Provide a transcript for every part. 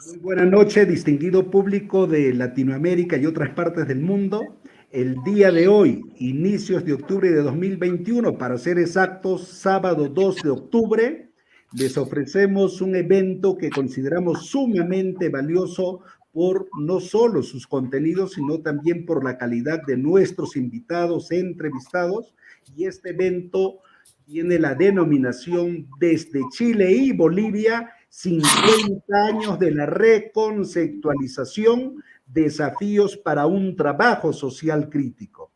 Muy buenas noches, distinguido público de Latinoamérica y otras partes del mundo. El día de hoy, inicios de octubre de 2021, para ser exactos, sábado 2 de octubre, les ofrecemos un evento que consideramos sumamente valioso por no solo sus contenidos, sino también por la calidad de nuestros invitados e entrevistados. Y este evento tiene la denominación Desde Chile y Bolivia, 50 años de la reconceptualización, desafíos para un trabajo social crítico.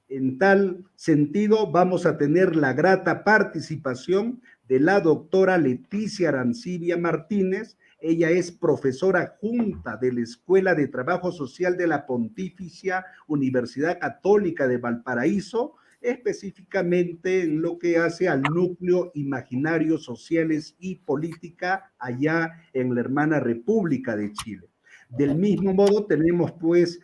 En tal sentido, vamos a tener la grata participación de la doctora Leticia Arancibia Martínez. Ella es profesora adjunta de la Escuela de Trabajo Social de la Pontificia Universidad Católica de Valparaíso, específicamente en lo que hace al núcleo Imaginarios Sociales y Política allá en la hermana República de Chile. Del mismo modo, tenemos pues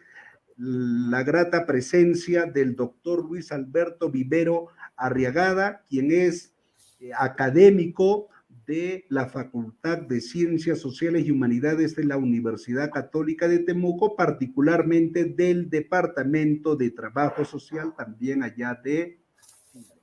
la grata presencia del doctor Luis Alberto Vivero Arriagada, quien es académico de la Facultad de Ciencias Sociales y Humanidades de la Universidad Católica de Temuco, particularmente del Departamento de Trabajo Social, también allá de Chile.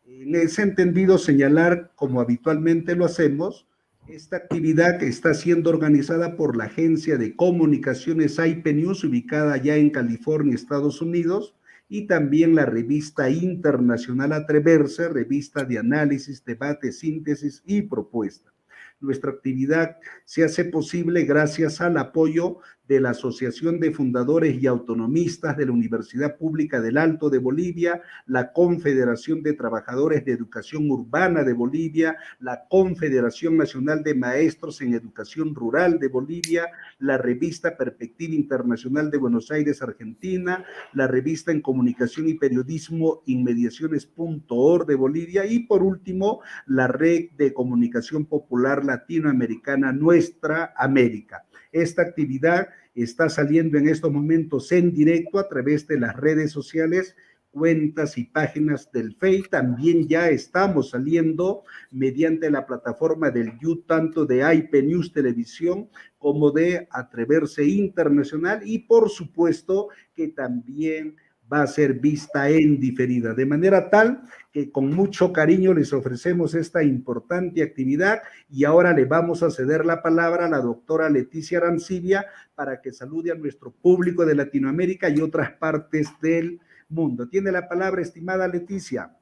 En ese entendido, señalar, como habitualmente lo hacemos, esta actividad que está siendo organizada por la agencia de comunicaciones IP News, ubicada allá en California, Estados Unidos, y también la revista internacional Atreverse, revista de análisis, debate, síntesis y propuesta. Nuestra actividad se hace posible gracias al apoyo de la Asociación de Fundadores y Autonomistas de la Universidad Pública del Alto de Bolivia, la Confederación de Trabajadores de Educación Urbana de Bolivia, la Confederación Nacional de Maestros en Educación Rural de Bolivia, la revista Perspectiva Internacional de Buenos Aires, Argentina, la revista en Comunicación y Periodismo Inmediaciones.org de Bolivia y, por último, la Red de Comunicación Popular Latinoamericana Nuestra América. Esta actividad está saliendo en estos momentos en directo a través de las redes sociales, cuentas y páginas del FEI. También ya estamos saliendo mediante la plataforma del YouTube, tanto de IP News Televisión como de Atreverse Internacional, y por supuesto que también va a ser vista en diferida, de manera tal que con mucho cariño les ofrecemos esta importante actividad. Y ahora le vamos a ceder la palabra a la doctora Leticia Arancibia para que salude a nuestro público de Latinoamérica y otras partes del mundo. Tiene la palabra, estimada Leticia.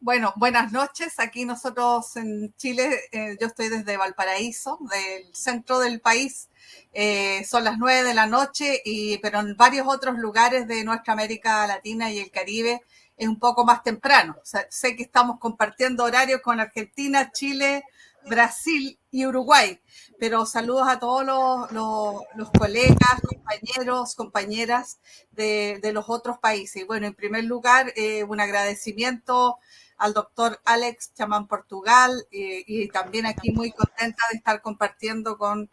Bueno, buenas noches. Aquí nosotros en Chile, yo estoy desde Valparaíso, del centro del país. Son las 9 de la noche, pero en varios otros lugares de nuestra América Latina y el Caribe es un poco más temprano. O sea, sé que estamos compartiendo horarios con Argentina, Chile, Brasil y Uruguay, pero saludos a todos los colegas, compañeros, compañeras de los otros países. Y bueno, en primer lugar, un agradecimiento al doctor Alex Chamán Portugal, y también aquí muy contenta de estar compartiendo con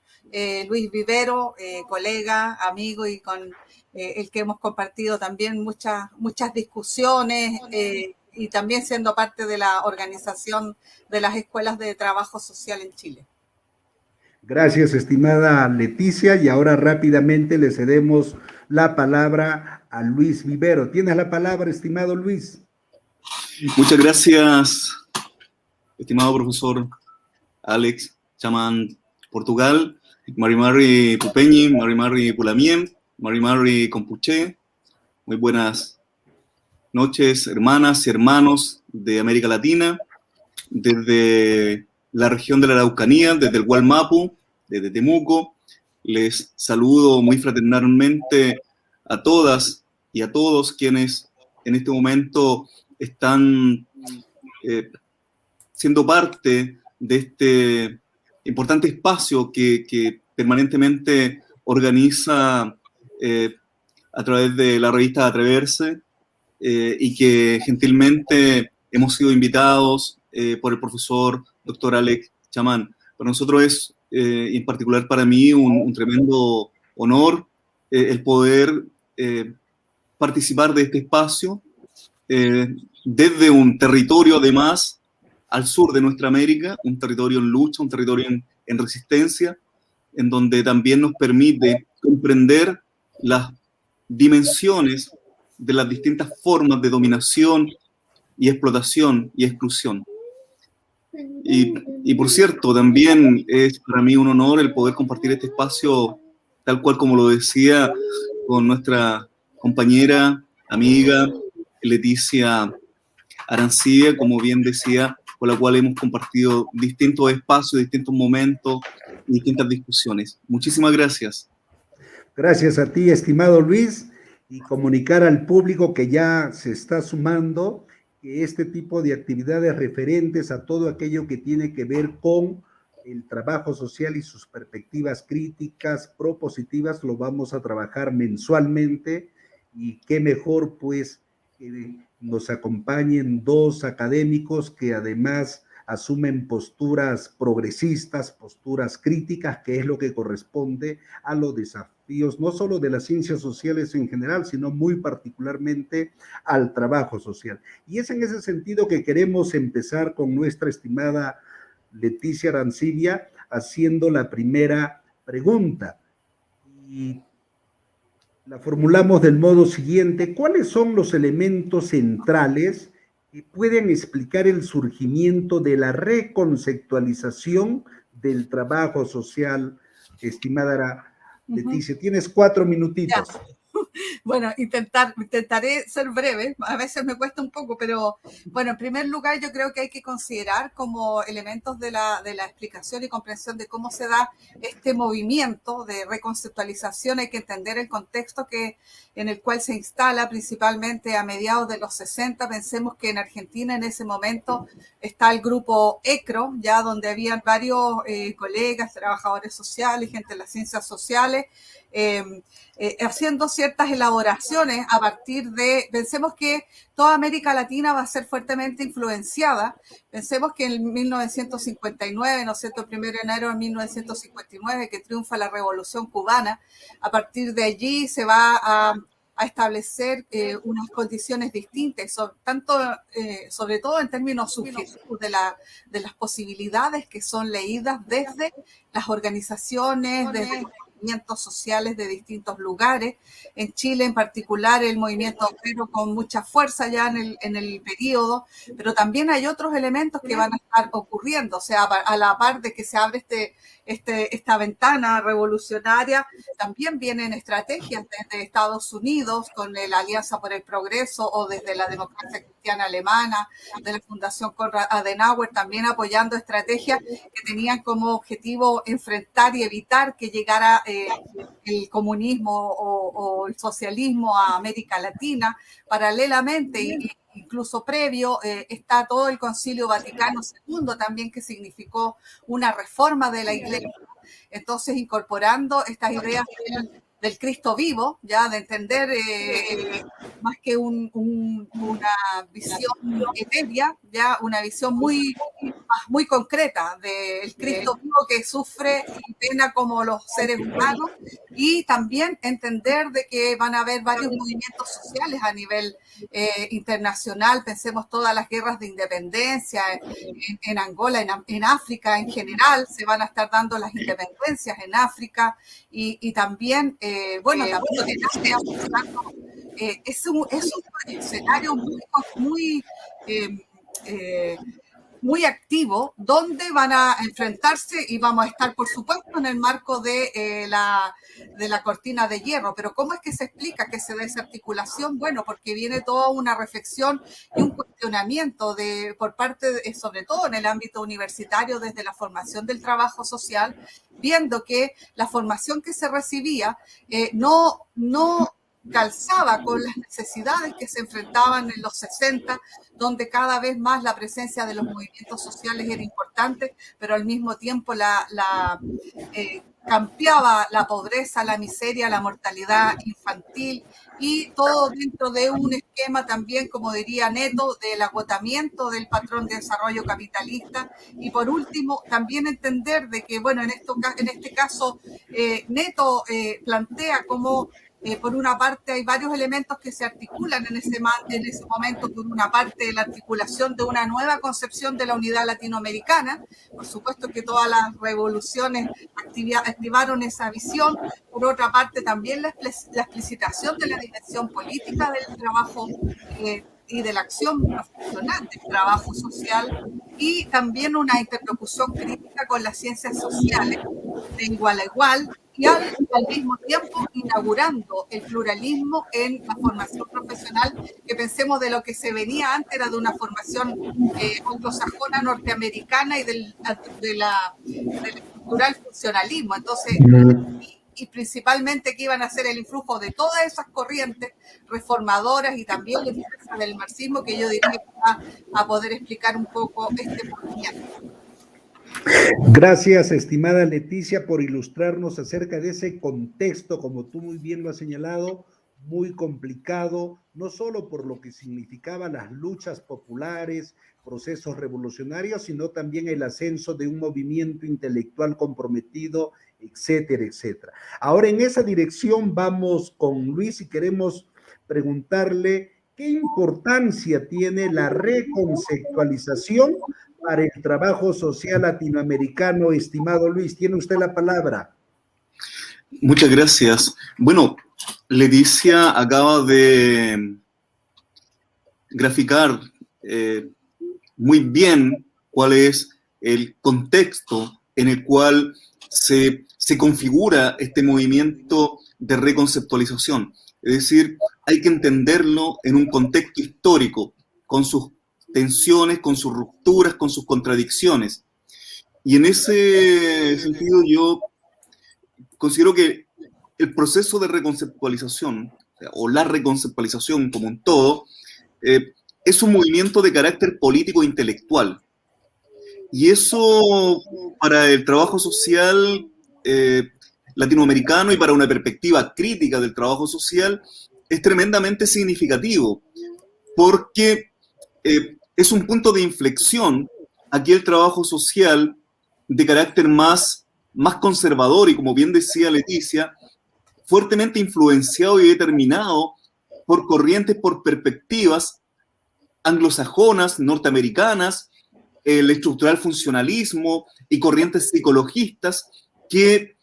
Luis Vivero, colega, amigo, y con el que hemos compartido también muchas discusiones, y también siendo parte de la organización de las escuelas de trabajo social en Chile. Gracias, estimada Leticia, y ahora rápidamente le cedemos la palabra a Luis Vivero. Tienes la palabra, estimado Luis. Muchas gracias, estimado profesor Alex Chamán Portugal, Mari Pupeñi, Mari Pulamien, Mari Compuché. Muy buenas noches, hermanas y hermanos de América Latina, desde la región de la Araucanía, desde el Gualmapu, desde Temuco. Les saludo muy fraternalmente a todas y a todos quienes en este momento están siendo parte de este importante espacio que permanentemente organiza a través de la revista Atreverse, y que gentilmente hemos sido invitados por el profesor Dr. Alex Chamán. Para nosotros es, y en particular para mí, un tremendo honor el poder participar de este espacio desde un territorio, además, al sur de nuestra América, un territorio en lucha, un territorio en resistencia, en donde también nos permite comprender las dimensiones de las distintas formas de dominación y explotación y exclusión. Y por cierto, también es para mí un honor el poder compartir este espacio, tal cual como lo decía, con nuestra compañera, amiga, Leticia Arancibia, como bien decía, con la cual hemos compartido distintos espacios, distintos momentos, distintas discusiones. Muchísimas gracias. Gracias a ti, estimado Luis, y comunicar al público que ya se está sumando que este tipo de actividades referentes a todo aquello que tiene que ver con el trabajo social y sus perspectivas críticas, propositivas, lo vamos a trabajar mensualmente, y qué mejor pues que nos acompañen dos académicos que además asumen posturas progresistas, posturas críticas, que es lo que corresponde a los desafíos, no solo de las ciencias sociales en general, sino muy particularmente al trabajo social. Y es en ese sentido que queremos empezar con nuestra estimada Leticia Arancibia haciendo la primera pregunta. Y la formulamos del modo siguiente: ¿cuáles son los elementos centrales que pueden explicar el surgimiento de la reconceptualización del trabajo social, estimada Leticia? Tienes 4 minutitos. Ya. Bueno, intentaré ser breve, a veces me cuesta un poco, pero bueno, en primer lugar yo creo que hay que considerar como elementos de la explicación y comprensión de cómo se da este movimiento de reconceptualización. Hay que entender el contexto en el cual se instala principalmente a mediados de los 60. Pensemos que en Argentina en ese momento está el grupo ECRO, ya donde habían varios colegas, trabajadores sociales, gente de las ciencias sociales, haciendo ciertas elaboraciones a partir de, pensemos que toda América Latina va a ser fuertemente influenciada. Pensemos que en 1959, ¿no es cierto?, el 1 de enero de 1959, que triunfa la Revolución Cubana, a partir de allí se va a establecer unas condiciones distintas, sobre todo en términos subjetivos de las posibilidades que son leídas desde las organizaciones, desde los movimientos sociales de distintos lugares. En Chile en particular el movimiento obrero con mucha fuerza ya en el periodo, pero también hay otros elementos que van a estar ocurriendo, o sea, a la par de que se abre esta ventana revolucionaria, también vienen estrategias desde Estados Unidos con la Alianza por el Progreso o desde la Democracia Cristiana Alemana, de la Fundación Konrad Adenauer, también apoyando estrategias que tenían como objetivo enfrentar y evitar que llegara el comunismo o el socialismo a América Latina. Paralelamente, incluso previo, está todo el Concilio Vaticano II también, que significó una reforma de la Iglesia. Entonces, incorporando estas ideas del Cristo vivo, ya de entender más que una visión etérea, ya una visión muy concreta del Cristo vivo que sufre y pena como los seres humanos, y también entender de que van a haber varios movimientos sociales a nivel internacional. Pensemos todas las guerras de independencia en Angola, en África en general, se van a estar dando las independencias en África, y también, también en Asia, es un escenario muy activo, donde van a enfrentarse, y vamos a estar, por supuesto, en el marco de la cortina de hierro. Pero ¿cómo es que se explica que se da esa articulación? Bueno, porque viene toda una reflexión y un cuestionamiento por parte, sobre todo en el ámbito universitario, desde la formación del trabajo social, viendo que la formación que se recibía no calzaba con las necesidades que se enfrentaban en los 60, donde cada vez más la presencia de los movimientos sociales era importante, pero al mismo tiempo campeaba la pobreza, la miseria, la mortalidad infantil, y todo dentro de un esquema también, como diría Neto, del agotamiento del patrón de desarrollo capitalista. Y por último, también entender de que, bueno, en este caso, Neto plantea cómo Por una parte, hay varios elementos que se articulan en ese momento. Por una parte, la articulación de una nueva concepción de la unidad latinoamericana. Por supuesto que todas las revoluciones activaron esa visión. Por otra parte, también la explicitación de la dimensión política del trabajo y de la acción profesional del trabajo social, y también una interlocución crítica con las ciencias sociales de igual a igual, y al mismo tiempo inaugurando el pluralismo en la formación profesional, que pensemos de lo que se venía antes, era de una formación anglosajona norteamericana y del cultural funcionalismo. Entonces, y principalmente que iban a ser el influjo de todas esas corrientes reformadoras y también la influencia del marxismo, que yo diría que va a poder explicar un poco este movimiento. Gracias, estimada Leticia, por ilustrarnos acerca de ese contexto, como tú muy bien lo has señalado, muy complicado, no solo por lo que significaban las luchas populares, procesos revolucionarios, sino también el ascenso de un movimiento intelectual comprometido, etcétera, etcétera. Ahora, en esa dirección vamos con Luis y queremos preguntarle qué importancia tiene la reconceptualización para el trabajo social latinoamericano. Estimado Luis, tiene usted la palabra. Muchas gracias. Bueno, Leticia acaba de graficar muy bien cuál es el contexto en el cual se configura este movimiento de reconceptualización. Es decir, hay que entenderlo en un contexto histórico, con sus tensiones, con sus rupturas, con sus contradicciones. Y en ese sentido yo considero que el proceso de reconceptualización, o la reconceptualización como un todo, es un movimiento de carácter político e intelectual. Y eso para el trabajo social latinoamericano y para una perspectiva crítica del trabajo social es tremendamente significativo, porque es un punto de inflexión. Aquí el trabajo social de carácter más conservador y, como bien decía Leticia, fuertemente influenciado y determinado por corrientes, por perspectivas anglosajonas, norteamericanas, el estructural funcionalismo y corrientes psicologistas que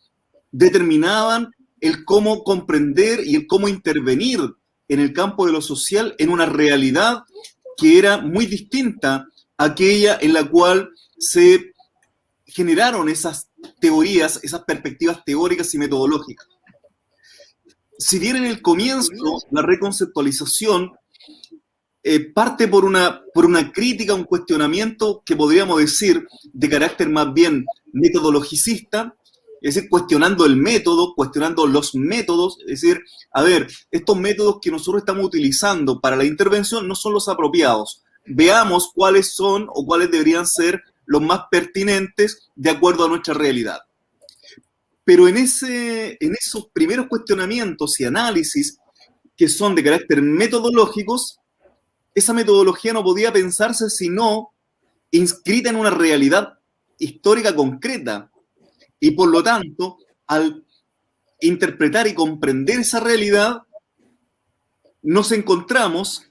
determinaban el cómo comprender y el cómo intervenir en el campo de lo social en una realidad que era muy distinta a aquella en la cual se generaron esas teorías, esas perspectivas teóricas y metodológicas. Si bien en el comienzo la reconceptualización parte por una crítica, un cuestionamiento que podríamos decir de carácter más bien metodologicista, es decir, cuestionando el método, cuestionando los métodos, es decir, a ver, estos métodos que nosotros estamos utilizando para la intervención no son los apropiados. Veamos cuáles son o cuáles deberían ser los más pertinentes de acuerdo a nuestra realidad. Pero en esos primeros cuestionamientos y análisis que son de carácter metodológicos, esa metodología no podía pensarse sino inscrita en una realidad histórica concreta. Y por lo tanto, al interpretar y comprender esa realidad, nos encontramos,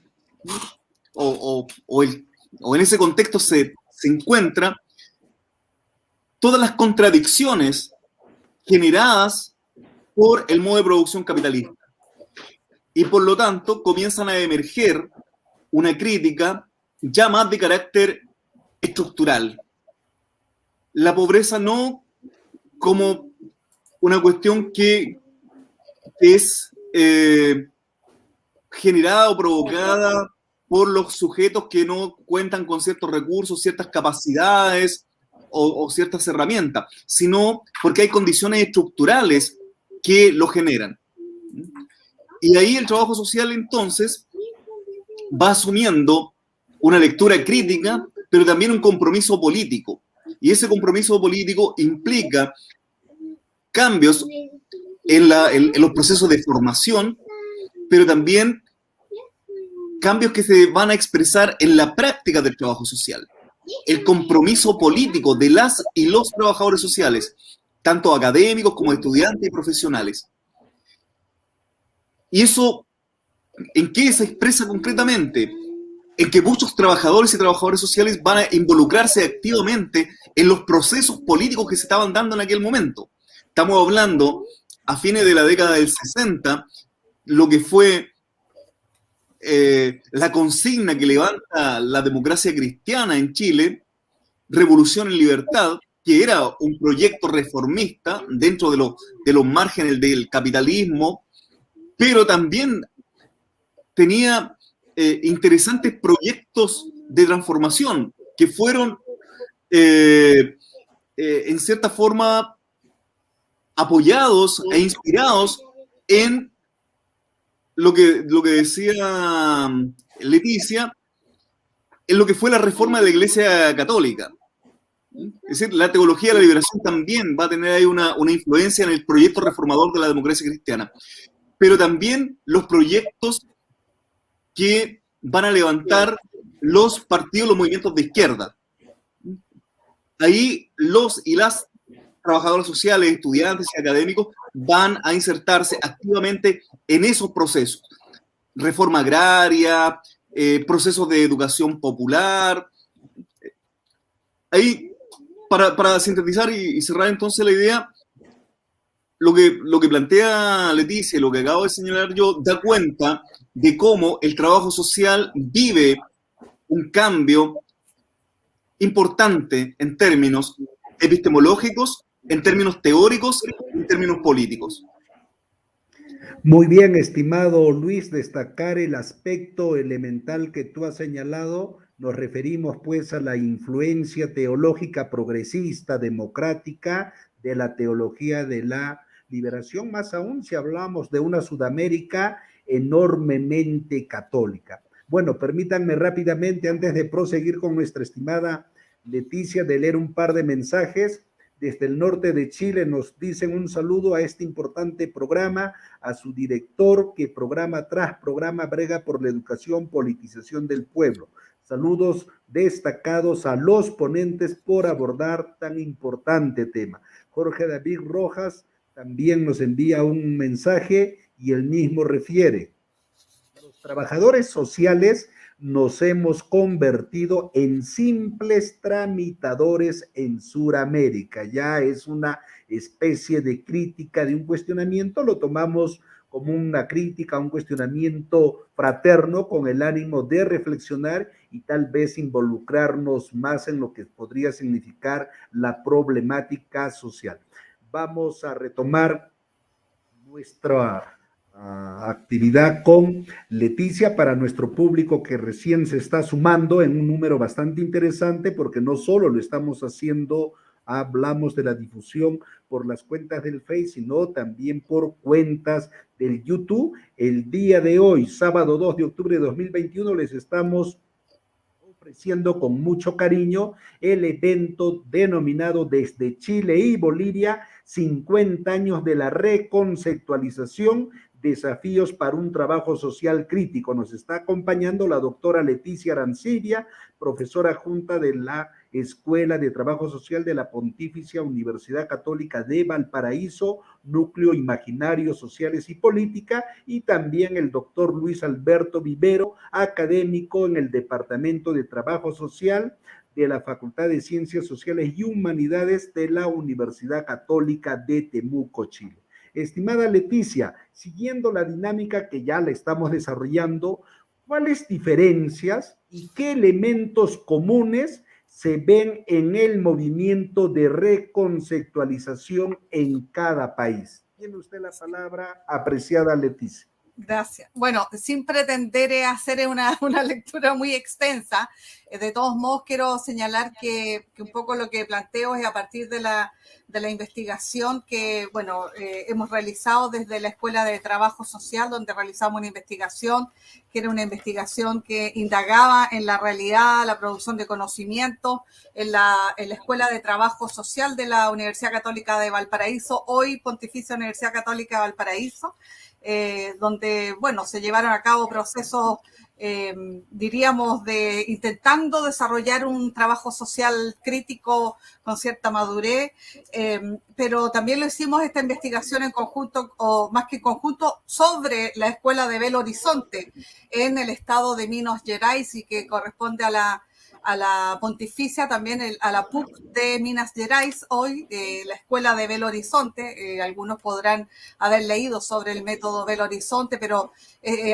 o en ese contexto se encuentra todas las contradicciones generadas por el modo de producción capitalista. Y por lo tanto, comienzan a emerger una crítica ya más de carácter estructural. La pobreza no como una cuestión que es generada o provocada por los sujetos que no cuentan con ciertos recursos, ciertas capacidades o ciertas herramientas, sino porque hay condiciones estructurales que lo generan. Y ahí el trabajo social entonces va asumiendo una lectura crítica, pero también un compromiso político. Y ese compromiso político implica cambios en los procesos de formación, pero también cambios que se van a expresar en la práctica del trabajo social. El compromiso político de las y los trabajadores sociales, tanto académicos como estudiantes y profesionales. ¿Y eso en qué se expresa concretamente? En que muchos trabajadores y trabajadoras sociales van a involucrarse activamente en los procesos políticos que se estaban dando en aquel momento. Estamos hablando a fines de la década del 60, lo que fue la consigna que levanta la democracia cristiana en Chile, Revolución en Libertad, que era un proyecto reformista dentro de los márgenes del capitalismo, pero también tenía interesantes proyectos de transformación que fueron, en cierta forma, apoyados e inspirados en lo que decía Leticia, en lo que fue la reforma de la Iglesia Católica. Es decir, la teología de la liberación también va a tener ahí una influencia en el proyecto reformador de la democracia cristiana, pero también los proyectos que van a levantar los partidos, los movimientos de izquierda. Ahí los y las trabajadoras sociales, estudiantes y académicos van a insertarse activamente en esos procesos. Reforma agraria, procesos de educación popular. Ahí, para sintetizar y cerrar entonces la idea, lo que plantea Leticia, lo que acabo de señalar yo, da cuenta de cómo el trabajo social vive un cambio importante en términos epistemológicos, en términos teóricos, en términos políticos. Muy bien, estimado Luis, destacar el aspecto elemental que tú has señalado. Nos referimos pues a la influencia teológica progresista, democrática, de la teología de la liberación, más aún si hablamos de una Sudamérica enormemente católica. Bueno, permítanme rápidamente, antes de proseguir con nuestra estimada Leticia, de leer un par de mensajes. Desde el norte de Chile nos dicen un saludo a este importante programa, a su director que programa tras programa brega por la educación, politización del pueblo. Saludos destacados a los ponentes por abordar tan importante tema. Jorge David Rojas también nos envía un mensaje y él mismo refiere: los trabajadores sociales nos hemos convertido en simples tramitadores en Sudamérica. Ya es una especie de crítica, de un cuestionamiento, lo tomamos como una crítica, un cuestionamiento fraterno con el ánimo de reflexionar y tal vez involucrarnos más en lo que podría significar la problemática social. Vamos a retomar nuestra actividad con Leticia para nuestro público que recién se está sumando en un número bastante interesante, porque no solo lo estamos haciendo, hablamos de la difusión por las cuentas del Face, sino también por cuentas del YouTube. El día de hoy, sábado 2 de octubre de 2021, les estamos ofreciendo con mucho cariño el evento denominado Desde Chile y Bolivia, 50 años de la reconceptualización, desafíos para un trabajo social crítico. Nos está acompañando la doctora Leticia Arancibia, profesora adjunta de la Escuela de Trabajo Social de la Pontificia Universidad Católica de Valparaíso, Núcleo Imaginario Sociales y Política, y también el doctor Luis Alberto Vivero, académico en el Departamento de Trabajo Social de la Facultad de Ciencias Sociales y Humanidades de la Universidad Católica de Temuco, Chile. Estimada Leticia, siguiendo la dinámica que ya la estamos desarrollando, ¿cuáles diferencias y qué elementos comunes se ven en el movimiento de reconceptualización en cada país? Tiene usted la palabra, apreciada Leticia. Gracias. Bueno, sin pretender hacer una lectura muy extensa, de todos modos quiero señalar que un poco lo que planteo es a partir de la investigación que, bueno, hemos realizado desde la Escuela de Trabajo Social, donde realizamos una investigación que era una investigación que indagaba en la realidad, la producción de conocimiento en la Escuela de Trabajo Social de la Universidad Católica de Valparaíso, hoy Pontificia Universidad Católica de Valparaíso. donde, bueno, se llevaron a cabo procesos, diríamos, de intentando desarrollar un trabajo social crítico con cierta madurez, pero también lo hicimos esta investigación en conjunto, o más que en conjunto, sobre la escuela de Belo Horizonte en el estado de Minas Gerais, y que corresponde a la pontificia, también a la PUC de Minas Gerais hoy, la escuela de Belo Horizonte. Algunos podrán haber leído sobre el método Belo Horizonte, pero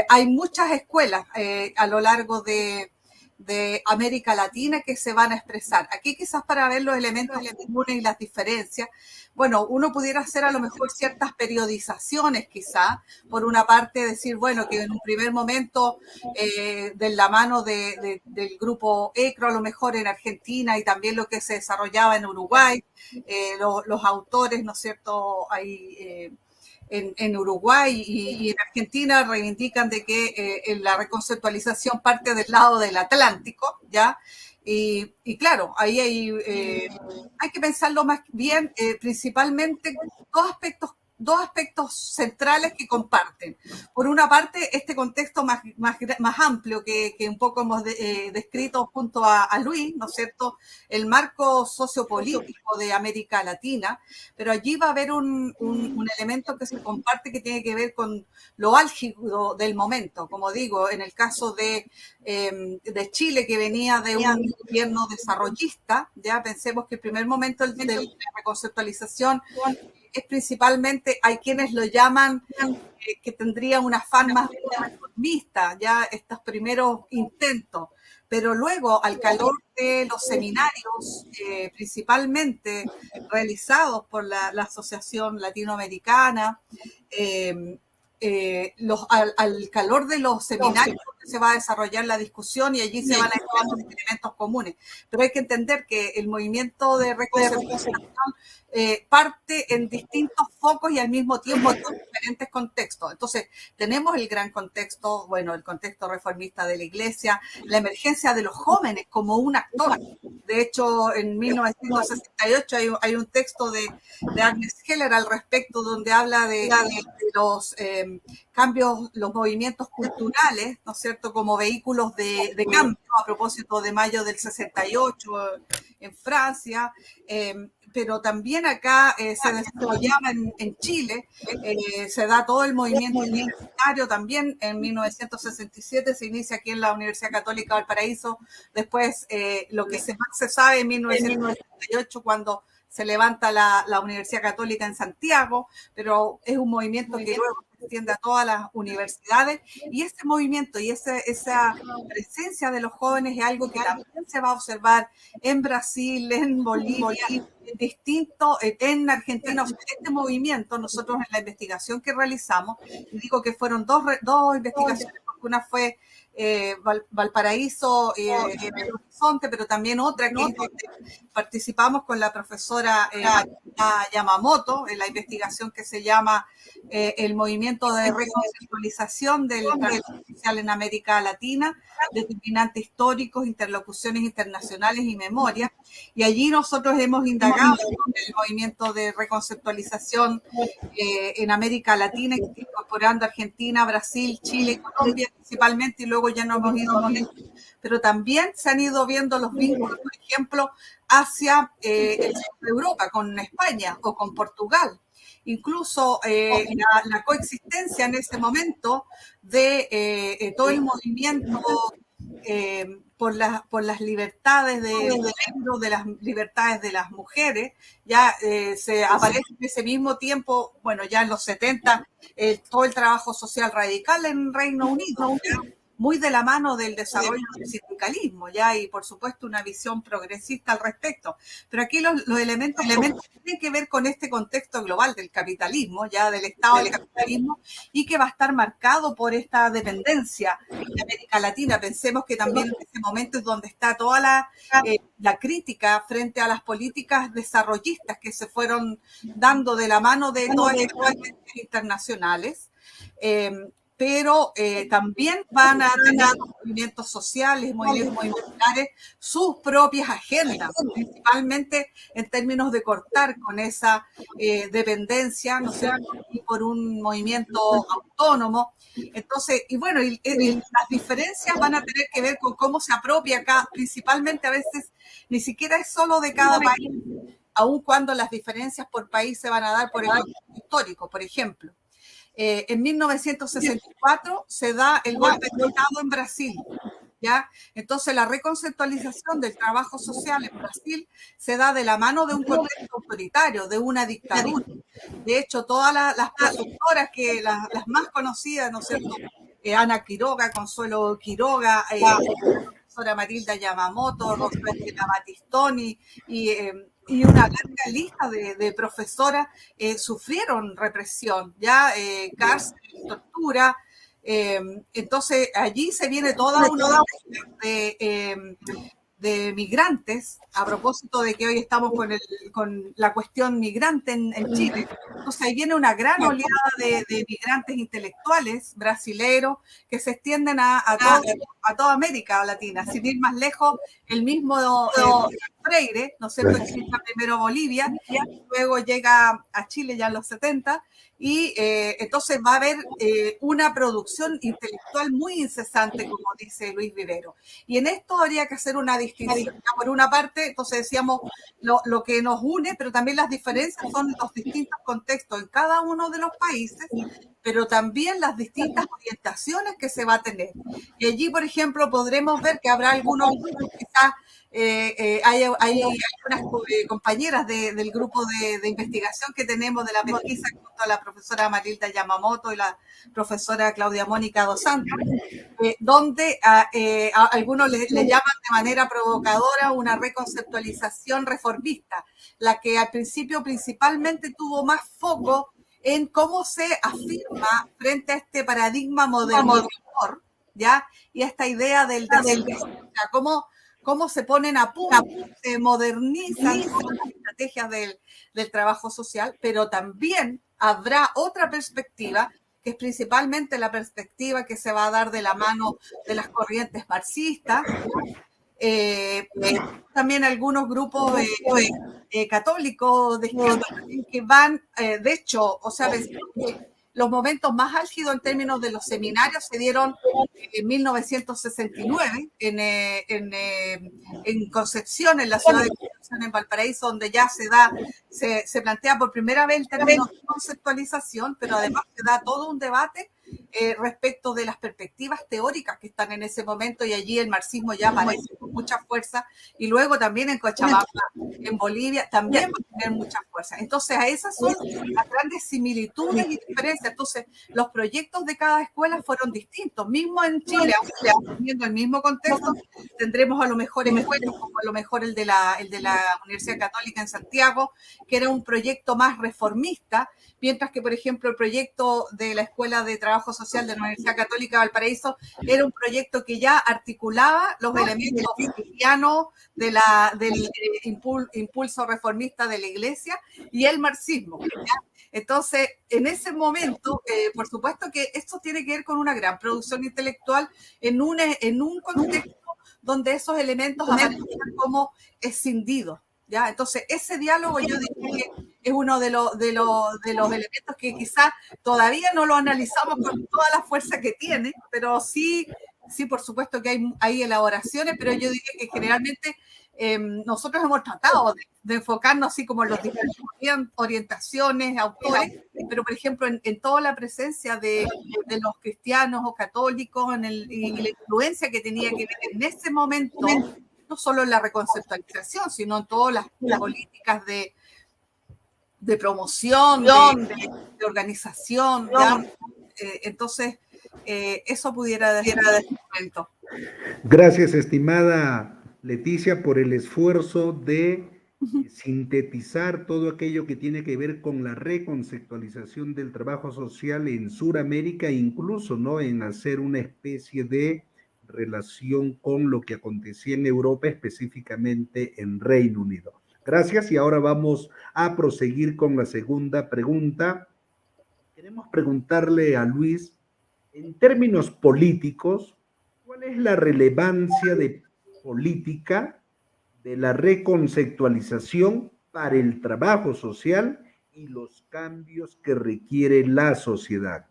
hay muchas escuelas a lo largo de América Latina que se van a expresar. Aquí quizás para ver los elementos comunes y las diferencias, bueno, uno pudiera hacer a lo mejor ciertas periodizaciones quizás, por una parte decir, bueno, que en un primer momento de la mano del grupo ECRO, a lo mejor en Argentina, y también lo que se desarrollaba en Uruguay, los autores, ¿no es cierto?, hay en Uruguay y en Argentina reivindican de que la reconceptualización parte del lado del Atlántico, ¿ya? Y claro, ahí hay que pensarlo más bien, principalmente dos aspectos centrales que comparten. Por una parte, este contexto más amplio que un poco hemos descrito junto a Luis, ¿no es cierto?, el marco sociopolítico de América Latina, pero allí va a haber un elemento que se comparte que tiene que ver con lo álgido del momento. Como digo, en el caso de Chile, que venía de un gobierno desarrollista, ya pensemos que el primer momento de la reconceptualización es principalmente, hay quienes lo llaman que tendría un afán más reformista, ya estos primeros intentos, pero luego, al calor de los seminarios, principalmente realizados por la Asociación Latinoamericana, al calor de los seminarios se va a desarrollar la discusión y allí se van a encontrar los elementos comunes. Pero hay que entender que el movimiento de reconceptualización parte en distintos focos y al mismo tiempo en diferentes contextos. Entonces, tenemos el gran contexto, bueno, el contexto reformista de la Iglesia, la emergencia de los jóvenes como un actor. De hecho, en 1968 hay un texto de Agnes Heller al respecto, donde habla de los cambios, los movimientos culturales, ¿no es cierto?, como vehículos de cambio, a propósito de mayo del 68 en Francia, pero también acá se desarrollaba en Chile, se da todo el movimiento universitario también. En 1967 se inicia aquí en la Universidad Católica de Valparaíso, después lo que más se sabe en 1968, cuando se levanta la Universidad Católica en Santiago, pero es un movimiento que luego se extiende a todas las universidades, y ese movimiento y esa presencia de los jóvenes es algo que también se va a observar en Brasil, en Bolivia, distinto en Argentina. O sea, este movimiento, nosotros en la investigación que realizamos, y digo que fueron dos investigaciones, porque una fue Valparaíso y Horizonte, pero también otra que participamos con la profesora Yamamoto en la investigación que se llama el movimiento de reconceptualización del trabajo social en América Latina, determinantes históricos, interlocuciones internacionales y memoria. Y allí nosotros hemos indagado el movimiento de reconceptualización en América Latina, incorporando Argentina, Brasil, Chile, Colombia principalmente, y luego ya nos hemos ido viendo, pero también se han ido viendo los vínculos, por ejemplo, hacia el sur de Europa, con España o con Portugal. Incluso la coexistencia en ese momento de todo el movimiento por las libertades de género, de las libertades de las mujeres, ya se aparece en ese mismo tiempo, bueno, ya en los 70, todo el trabajo social radical en Reino Unido, ¿ya? Muy de la mano del desarrollo del sindicalismo, ya, y por supuesto una visión progresista al respecto. Pero aquí los elementos tienen que ver con este contexto global del capitalismo, ya del estado del capitalismo, y que va a estar marcado por esta dependencia de América Latina. Pensemos que también en ese momento es donde está toda la crítica frente a las políticas desarrollistas que se fueron dando de la mano de todas las agencias internacionales. pero también van a tener movimientos sociales, movimientos populares, sus propias agendas, principalmente en términos de cortar con esa dependencia, ¿no sé, y por un movimiento autónomo. Entonces, y bueno, las diferencias van a tener que ver con cómo se apropia acá, principalmente a veces ni siquiera es solo de cada país, aun cuando las diferencias por país se van a dar por el contexto histórico. Por ejemplo, en 1964 se da el golpe de Estado en Brasil, ¿ya? Entonces la reconceptualización del trabajo social en Brasil se da de la mano de un contexto autoritario, de una dictadura. De hecho, todas las profesoras, las más conocidas, ¿no es cierto? Ana Quiroga, Consuelo Quiroga, la profesora Matilda Yamamoto, Rosario Battistoni y una larga lista de profesoras sufrieron represión, ya cárcel, tortura. Entonces allí se viene toda una de migrantes, a propósito de que hoy estamos con la cuestión migrante en Chile. Entonces ahí viene una gran oleada de migrantes intelectuales brasileros que se extienden a toda América Latina. Sin ir más lejos, el mismo Freire, ¿no es cierto?, explica primero Bolivia, luego llega a Chile ya en los 70, y entonces va a haber una producción intelectual muy incesante, como dice Luis Vivero. Y en esto habría que hacer una distinción. Por una parte, entonces decíamos lo que nos une, pero también las diferencias son los distintos contextos en cada uno de los países, pero también las distintas orientaciones que se va a tener. Y allí, por ejemplo, podremos ver que habrá algunos, quizás hay algunas compañeras del grupo de investigación que tenemos de la pesquisa junto a la profesora Matilda Yamamoto y la profesora Claudia Mónica Dos Santos, donde a algunos le llaman de manera provocadora una reconceptualización reformista, la que al principio principalmente tuvo más foco en cómo se afirma frente a este paradigma modernizador, ¿ya? Y esta idea del desarrollo, o sea, cómo se ponen a punto, se modernizan las estrategias del trabajo social, pero también habrá otra perspectiva, que es principalmente la perspectiva que se va a dar de la mano de las corrientes marxistas, también algunos grupos católicos de izquierda que van, de hecho, o sea, los momentos más álgidos en términos de los seminarios se dieron en 1969 en Concepción, en la ciudad de Concepción, en Valparaíso, donde ya se plantea por primera vez el término de conceptualización, pero además se da todo un debate respecto de las perspectivas teóricas que están en ese momento, y allí el marxismo ya aparece con mucha fuerza, y luego también en Cochabamba, en Bolivia, también va a tener mucha fuerza. Entonces, a esas son las grandes similitudes y diferencias. Entonces, los proyectos de cada escuela fueron distintos. Mismo en Chile, aunque teniendo el mismo contexto, tendremos a lo mejor escuelas como a lo mejor el de la Universidad Católica en Santiago, que era un proyecto más reformista, mientras que, por ejemplo, el proyecto de la Escuela de Trabajo Social de la Universidad Católica de Valparaíso era un proyecto que ya articulaba los elementos cristianos del impulso reformista de la Iglesia y el marxismo, ¿ya? Entonces, en ese momento, por supuesto que esto tiene que ver con una gran producción intelectual en un contexto donde esos elementos aparecen como escindidos, ¿ya? Entonces, ese diálogo yo diría que es uno de los elementos que quizás todavía no lo analizamos con toda la fuerza que tiene, pero sí, por supuesto que hay elaboraciones, pero yo diría que generalmente nosotros hemos tratado de enfocarnos así como en las diferentes orientaciones, autores, pero por ejemplo en toda la presencia de los cristianos o católicos y la influencia que tenía que ver en ese momento, no solo en la reconceptualización, sino en todas las políticas de promoción, de organización, ¿ya? Entonces, eso pudiera decir de este momento. Gracias, estimada Leticia, por el esfuerzo de sintetizar todo aquello que tiene que ver con la reconceptualización del trabajo social en Sudamérica, incluso, ¿no?, en hacer una especie de relación con lo que acontecía en Europa, específicamente en Reino Unido. Gracias, y ahora vamos a proseguir con la segunda pregunta. Queremos preguntarle a Luis, En términos políticos, ¿cuál es la relevancia de política de la reconceptualización para el trabajo social y los cambios que requiere la sociedad?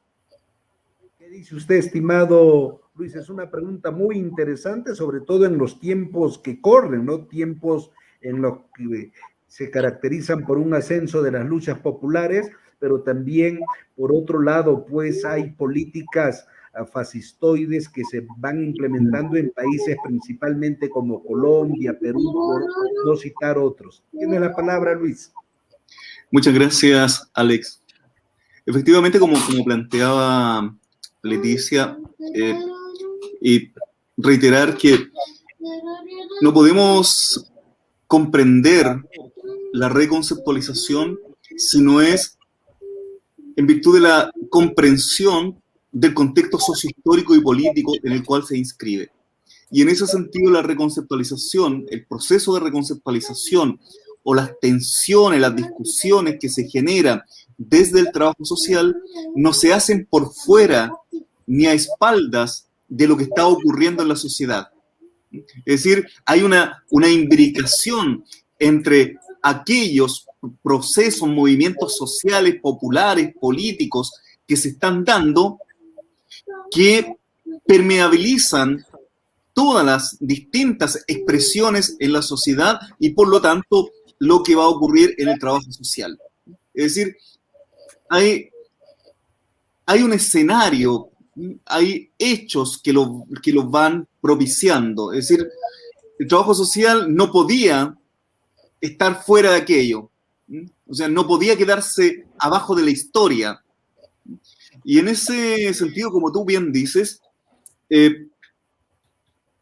¿Qué dice usted, estimado Luis? Es una pregunta muy interesante, sobre todo en los tiempos que corren, ¿no? Tiempos en los que se caracterizan por un ascenso de las luchas populares, pero también, por otro lado, pues hay políticas fascistoides que se van implementando en países principalmente como Colombia, Perú, por no citar otros. Tiene la palabra, Luis. Muchas gracias, Alex. Efectivamente, como planteaba Leticia, y reiterar que no podemos comprender la reconceptualización si no es en virtud de la comprensión del contexto sociohistórico y político en el cual se inscribe. Y en ese sentido, la reconceptualización, el proceso de reconceptualización o las tensiones, las discusiones que se generan desde el trabajo social no se hacen por fuera ni a espaldas de lo que está ocurriendo en la sociedad. Es decir, hay una imbricación entre aquellos procesos, movimientos sociales, populares, políticos que se están dando, que permeabilizan todas las distintas expresiones en la sociedad y por lo tanto lo que va a ocurrir en el trabajo social. Es decir, hay un escenario, hay hechos que lo van propiciando. Es decir, el trabajo social no podía estar fuera de aquello. O sea, no podía quedarse abajo de la historia. Y en ese sentido, como tú bien dices,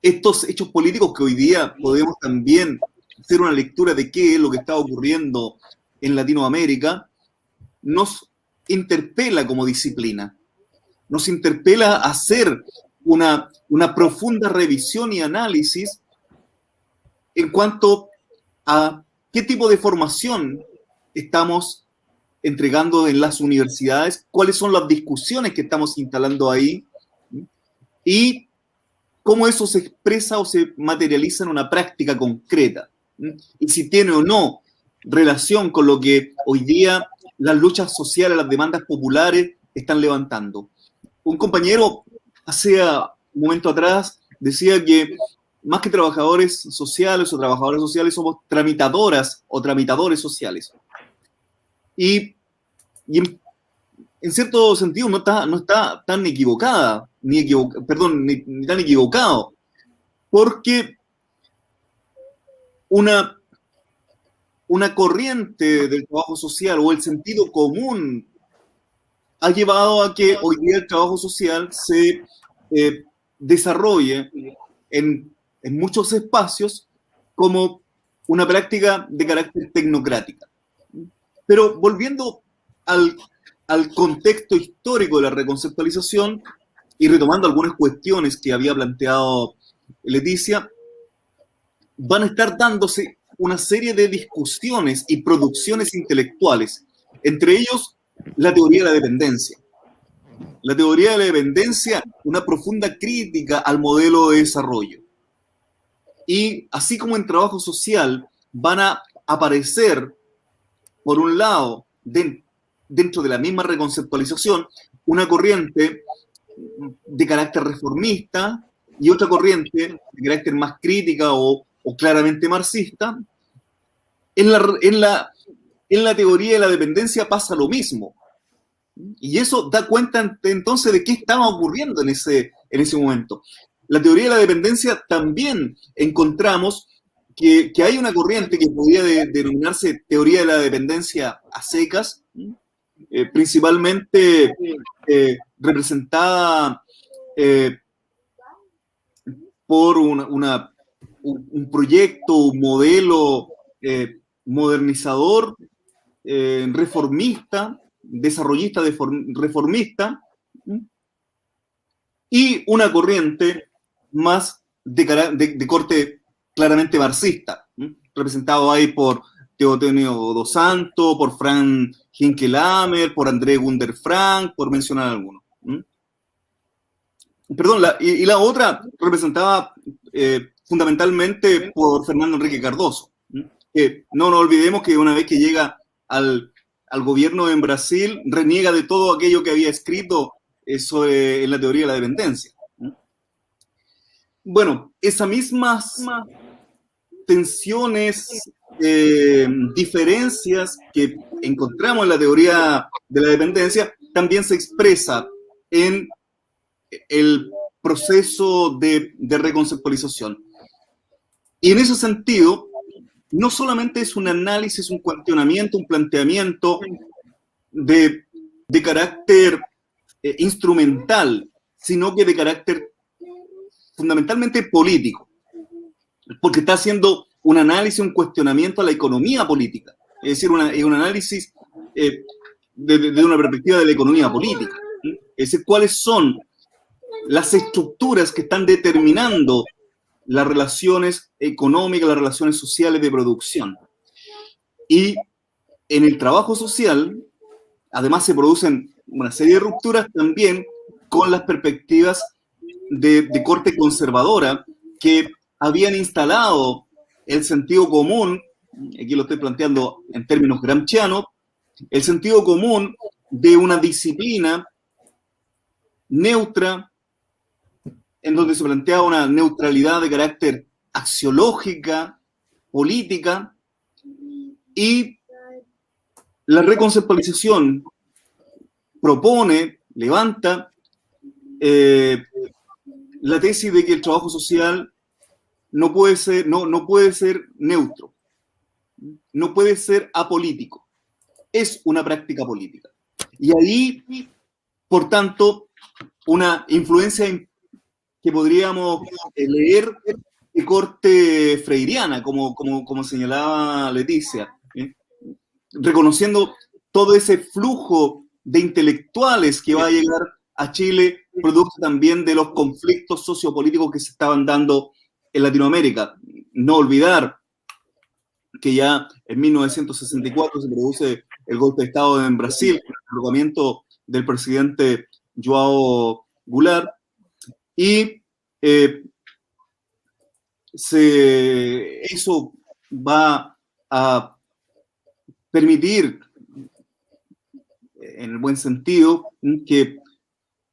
estos hechos políticos que hoy día podemos también hacer una lectura de qué es lo que está ocurriendo en Latinoamérica, nos interpela como disciplina, nos interpela a hacer una profunda revisión y análisis en cuanto a qué tipo de formación estamos entregando en las universidades, cuáles son las discusiones que estamos instalando ahí y cómo eso se expresa o se materializa en una práctica concreta y si tiene o no relación con lo que hoy día las luchas sociales, las demandas populares están levantando. Un compañero hace un momento atrás decía que más que trabajadores sociales o trabajadoras sociales somos tramitadoras o tramitadores sociales. Y en cierto sentido no está tan equivocada, ni tan equivocado, porque una corriente del trabajo social o el sentido común ha llevado a que hoy día el trabajo social se desarrolle en muchos espacios como una práctica de carácter tecnocrática. Pero volviendo al contexto histórico de la reconceptualización y retomando algunas cuestiones que había planteado Leticia, van a estar dándose una serie de discusiones y producciones intelectuales, entre ellos la teoría de la dependencia. La teoría de la dependencia, una profunda crítica al modelo de desarrollo. Y así como en trabajo social van a aparecer, por un lado, dentro de la misma reconceptualización, una corriente de carácter reformista y otra corriente de carácter más crítica o claramente marxista. En la teoría de la dependencia pasa lo mismo. Y eso da cuenta entonces de qué estaba ocurriendo en ese momento. La teoría de la dependencia también encontramos que hay una corriente que podría denominarse teoría de la dependencia a secas, principalmente representada por un proyecto, un modelo modernizador, reformista, desarrollista reformista, y una corriente más de corte claramente marxista, representado ahí por Teotonio dos Santos, por Frank Hinkelamer, por André Gunder Frank, por mencionar algunos. perdón, la otra representada fundamentalmente por Fernando Henrique Cardoso. No nos olvidemos que una vez que llega al gobierno en Brasil, reniega de todo aquello que había escrito en la teoría de la dependencia. Bueno, esas mismas tensiones, diferencias que encontramos en la teoría de la dependencia, también se expresa en el proceso de reconceptualización. Y en ese sentido, no solamente es un análisis, un cuestionamiento, un planteamiento de carácter instrumental, sino que de carácter fundamentalmente político, porque está haciendo un análisis, un cuestionamiento a la economía política, es decir, un análisis de una perspectiva de la economía política, es decir, cuáles son las estructuras que están determinando las relaciones económicas, las relaciones sociales de producción. Y en el trabajo social, además se producen una serie de rupturas también con las perspectivas de corte conservadora que habían instalado el sentido común, aquí lo estoy planteando en términos gramscianos, el sentido común de una disciplina neutra, en donde se plantea una neutralidad de carácter axiológica, política, y la reconceptualización propone, levanta la tesis de que el trabajo social no puede ser neutro, no puede ser apolítico, es una práctica política. Y ahí, por tanto, una influencia que podríamos leer de corte freiriana, como señalaba Leticia, reconociendo todo ese flujo de intelectuales que va a llegar a Chile, producto también de los conflictos sociopolíticos que se estaban dando en Latinoamérica. No olvidar que ya en 1964 se produce el golpe de Estado en Brasil, el derrocamiento del presidente João Goulart, y eso va a permitir, en el buen sentido, que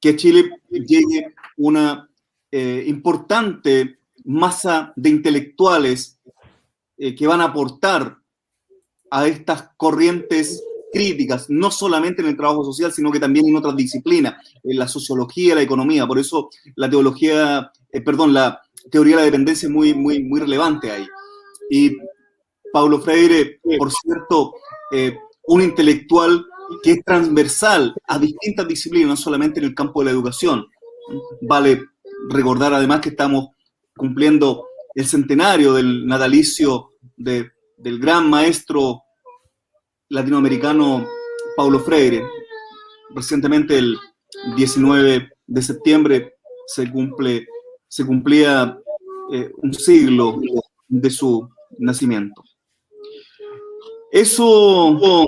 a Chile llegue una importante masa de intelectuales que van a aportar a estas corrientes críticas, no solamente en el trabajo social, sino que también en otras disciplinas, en la sociología, la economía. Por eso la teoría de la dependencia es muy, muy, muy relevante ahí. Y Paulo Freire, por cierto, un intelectual que es transversal a distintas disciplinas, no solamente en el campo de la educación. Vale recordar además que estamos cumpliendo el centenario del natalicio del gran maestro latinoamericano Paulo Freire. Recientemente, el 19 de septiembre, se cumplía un siglo de su nacimiento. Eso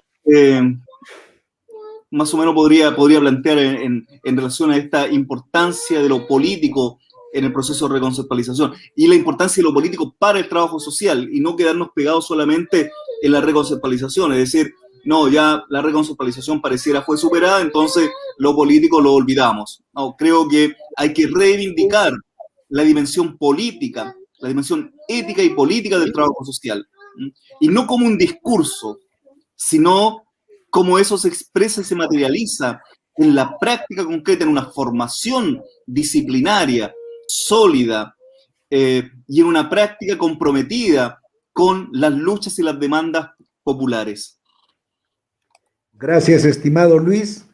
más o menos podría plantear en relación a esta importancia de lo político en el proceso de reconceptualización y la importancia de lo político para el trabajo social y no quedarnos pegados solamente en la reconceptualización, es decir, no, ya la reconceptualización pareciera fue superada, entonces lo político lo olvidamos. No, creo que hay que reivindicar la dimensión política, la dimensión ética y política del trabajo social, y no como un discurso, sino como eso se expresa y se materializa en la práctica concreta, en una formación disciplinaria, sólida, y en una práctica comprometida con las luchas y las demandas populares. Gracias, estimado Luis.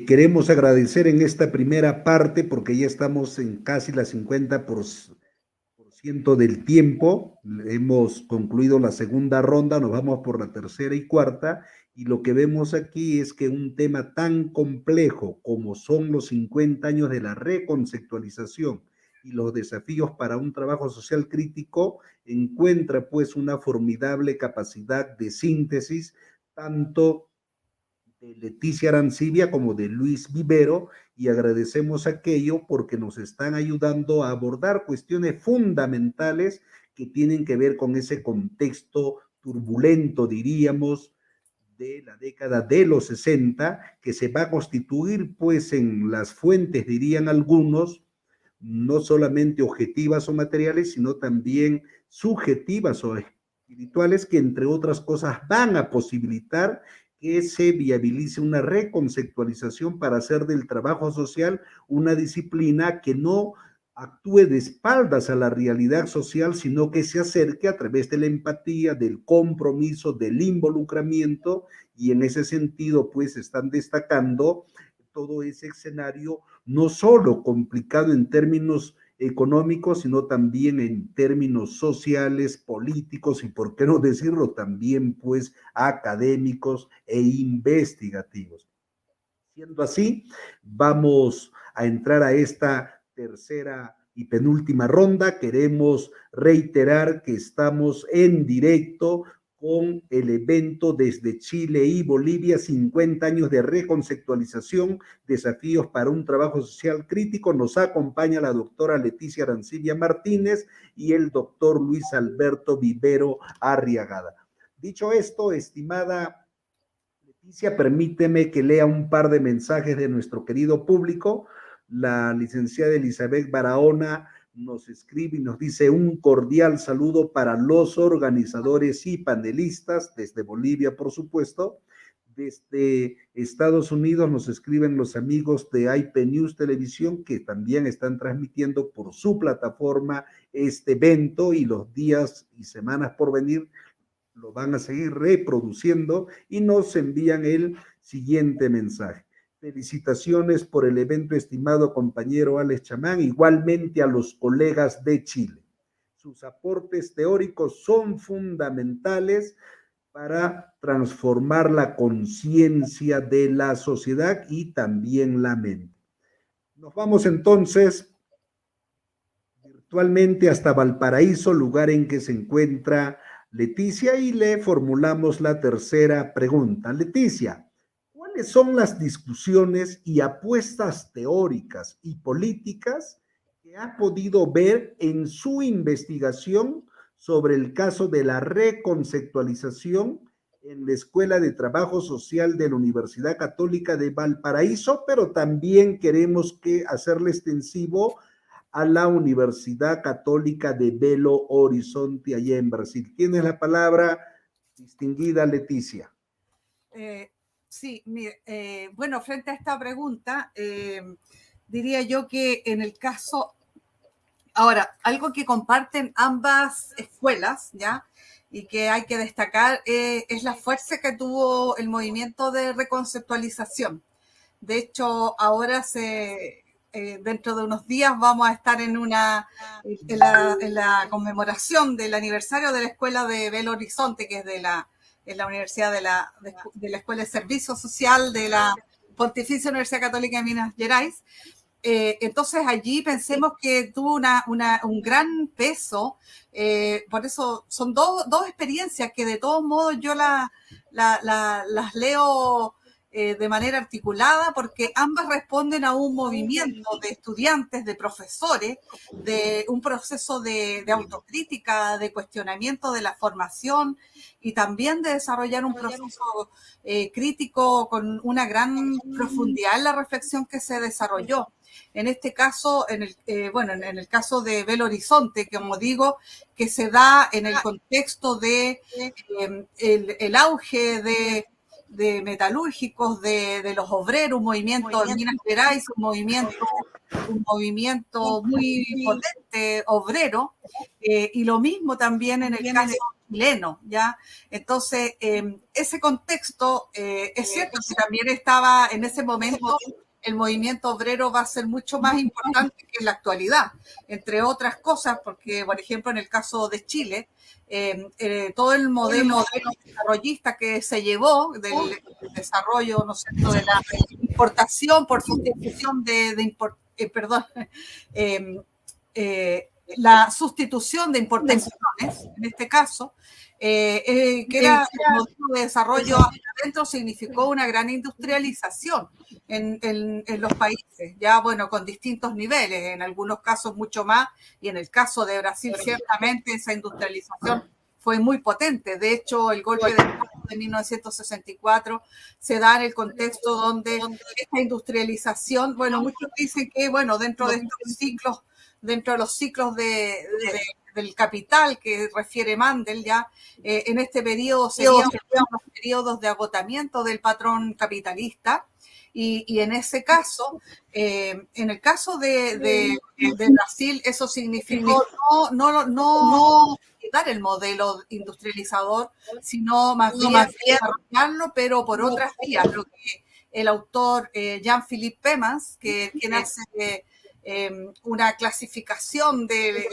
Queremos agradecer en esta primera parte, porque ya estamos en casi la 50% del tiempo. Hemos concluido la segunda ronda, nos vamos por la tercera y cuarta, y lo que vemos aquí es que un tema tan complejo como son los 50 años de la reconceptualización y los desafíos para un trabajo social crítico encuentra pues una formidable capacidad de síntesis, tanto de Leticia Arancibia como de Luis Vivero, y agradecemos aquello porque nos están ayudando a abordar cuestiones fundamentales que tienen que ver con ese contexto turbulento, diríamos, de la década de los 60, que se va a constituir pues en las fuentes, dirían algunos, no solamente objetivas o materiales, sino también subjetivas o espirituales, que entre otras cosas van a posibilitar que se viabilice una reconceptualización para hacer del trabajo social una disciplina que no actúe de espaldas a la realidad social, sino que se acerque a través de la empatía, del compromiso, del involucramiento, y en ese sentido pues están destacando todo ese escenario, no solo complicado en términos económicos, sino también en términos sociales, políticos y, por qué no decirlo, también pues académicos e investigativos. Siendo así, vamos a entrar a esta tercera y penúltima ronda. Queremos reiterar que estamos en directo con el evento desde Chile y Bolivia, 50 años de reconceptualización, desafíos para un trabajo social crítico. Nos acompaña la doctora Leticia Arancibia Martínez y el doctor Luis Alberto Vivero Arriagada. Dicho esto, estimada Leticia, permíteme que lea un par de mensajes de nuestro querido público. La licenciada Elizabeth Barahona nos escribe y nos dice: un cordial saludo para los organizadores y panelistas, desde Bolivia, por supuesto. Desde Estados Unidos nos escriben los amigos de IP News Televisión, que también están transmitiendo por su plataforma este evento, y los días y semanas por venir lo van a seguir reproduciendo, y nos envían el siguiente mensaje: felicitaciones por el evento, estimado compañero Alex Chamán, igualmente a los colegas de Chile. Sus aportes teóricos son fundamentales para transformar la conciencia de la sociedad y también la mente. Nos vamos entonces virtualmente hasta Valparaíso, lugar en que se encuentra Leticia, y le formulamos la tercera pregunta. Leticia, ¿cuáles son las discusiones y apuestas teóricas y políticas que ha podido ver en su investigación sobre el caso de la reconceptualización en la Escuela de Trabajo Social de la Universidad Católica de Valparaíso, pero también queremos hacerle extensivo a la Universidad Católica de Belo Horizonte, allá en Brasil? Tienes la palabra, distinguida Leticia. Sí, bueno, frente a esta pregunta, diría yo que en el caso, ahora, algo que comparten ambas escuelas, ¿ya? Y que hay que destacar es la fuerza que tuvo el movimiento de reconceptualización. De hecho, ahora dentro de unos días vamos a estar en la conmemoración del aniversario de la Escuela de Belo Horizonte, que es de la Universidad de la Escuela de Servicio Social de la Pontificia Universidad Católica de Minas Gerais. Entonces allí pensemos que tuvo un gran peso, por eso son dos experiencias que de todos modos yo las leo de manera articulada, porque ambas responden a un movimiento de estudiantes, de profesores, de un proceso de autocrítica, de cuestionamiento de la formación, y también de desarrollar un proceso crítico con una gran profundidad en la reflexión que se desarrolló. En este caso, en el caso de Belo Horizonte, que como digo, que se da en el contexto de el auge de metalúrgicos, de los obreros, un movimiento en Minas Gerais, un movimiento muy potente obrero, y lo mismo también en el caso chileno, ¿ya? Entonces, ese contexto, es cierto que también estaba en ese momento. El movimiento obrero va a ser mucho más importante que en la actualidad, entre otras cosas, porque, por ejemplo, en el caso de Chile, todo el modelo desarrollista que se llevó del desarrollo, ¿no es cierto?, de la importación por sustitución la sustitución de importaciones, en este caso, que era el modelo de desarrollo adentro, significó una gran industrialización en los países, ya bueno, con distintos niveles, en algunos casos mucho más, y en el caso de Brasil ciertamente esa industrialización fue muy potente. De hecho, el golpe de Estado de 1964 se da en el contexto donde esta industrialización, bueno, muchos dicen que, bueno, dentro de estos ciclos, dentro de los ciclos del capital que refiere Mandel, ya en este periodo serían los periodos de agotamiento del patrón capitalista. Y en ese caso, en el caso de Brasil, eso significó no dar el modelo industrializador, sino más bien desarrollarlo, pero por otras vías. Lo que el autor Jean-Philippe Pemans, quien hace una clasificación de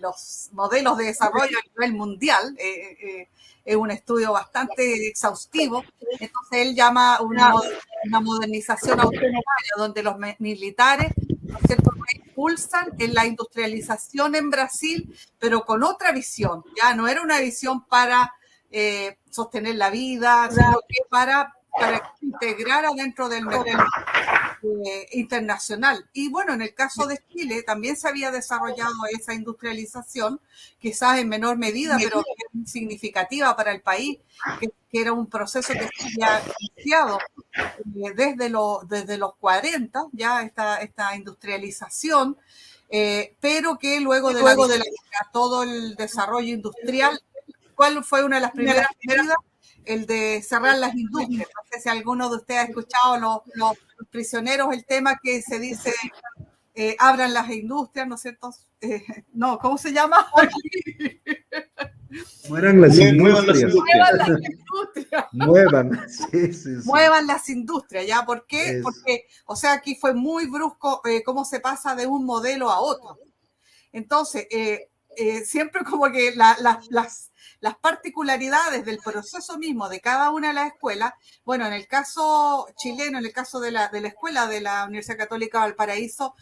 los modelos de desarrollo a nivel mundial, es un estudio bastante exhaustivo. Entonces él llama una modernización autoritaria, donde los militares, ¿no es cierto?, impulsan en la industrialización en Brasil, pero con otra visión. Ya no era una visión para sostener la vida, sino que para integrar adentro del mercado internacional. Y bueno, en el caso de Chile también se había desarrollado esa industrialización, quizás en menor medida, pero significativa para el país, que era un proceso que se había iniciado desde los 40, ya esta industrialización, pero que luego de todo el desarrollo industrial, ¿cuál fue una de las primeras medidas? El de cerrar las industrias. No sé si alguno de ustedes ha escuchado los prisioneros, el tema que se dice, abran las industrias, ¿no es cierto? No, ¿cómo se llama? Mueran las industrias. Muevan las industrias. Muevan, sí. Muevan las industrias, ¿ya? ¿Por qué? Porque, o sea, aquí fue muy brusco cómo se pasa de un modelo a otro. Entonces, siempre como que las particularidades del proceso mismo de cada una de las escuelas, bueno, en el caso chileno, en el caso de la escuela de la Universidad Católica Valparaíso,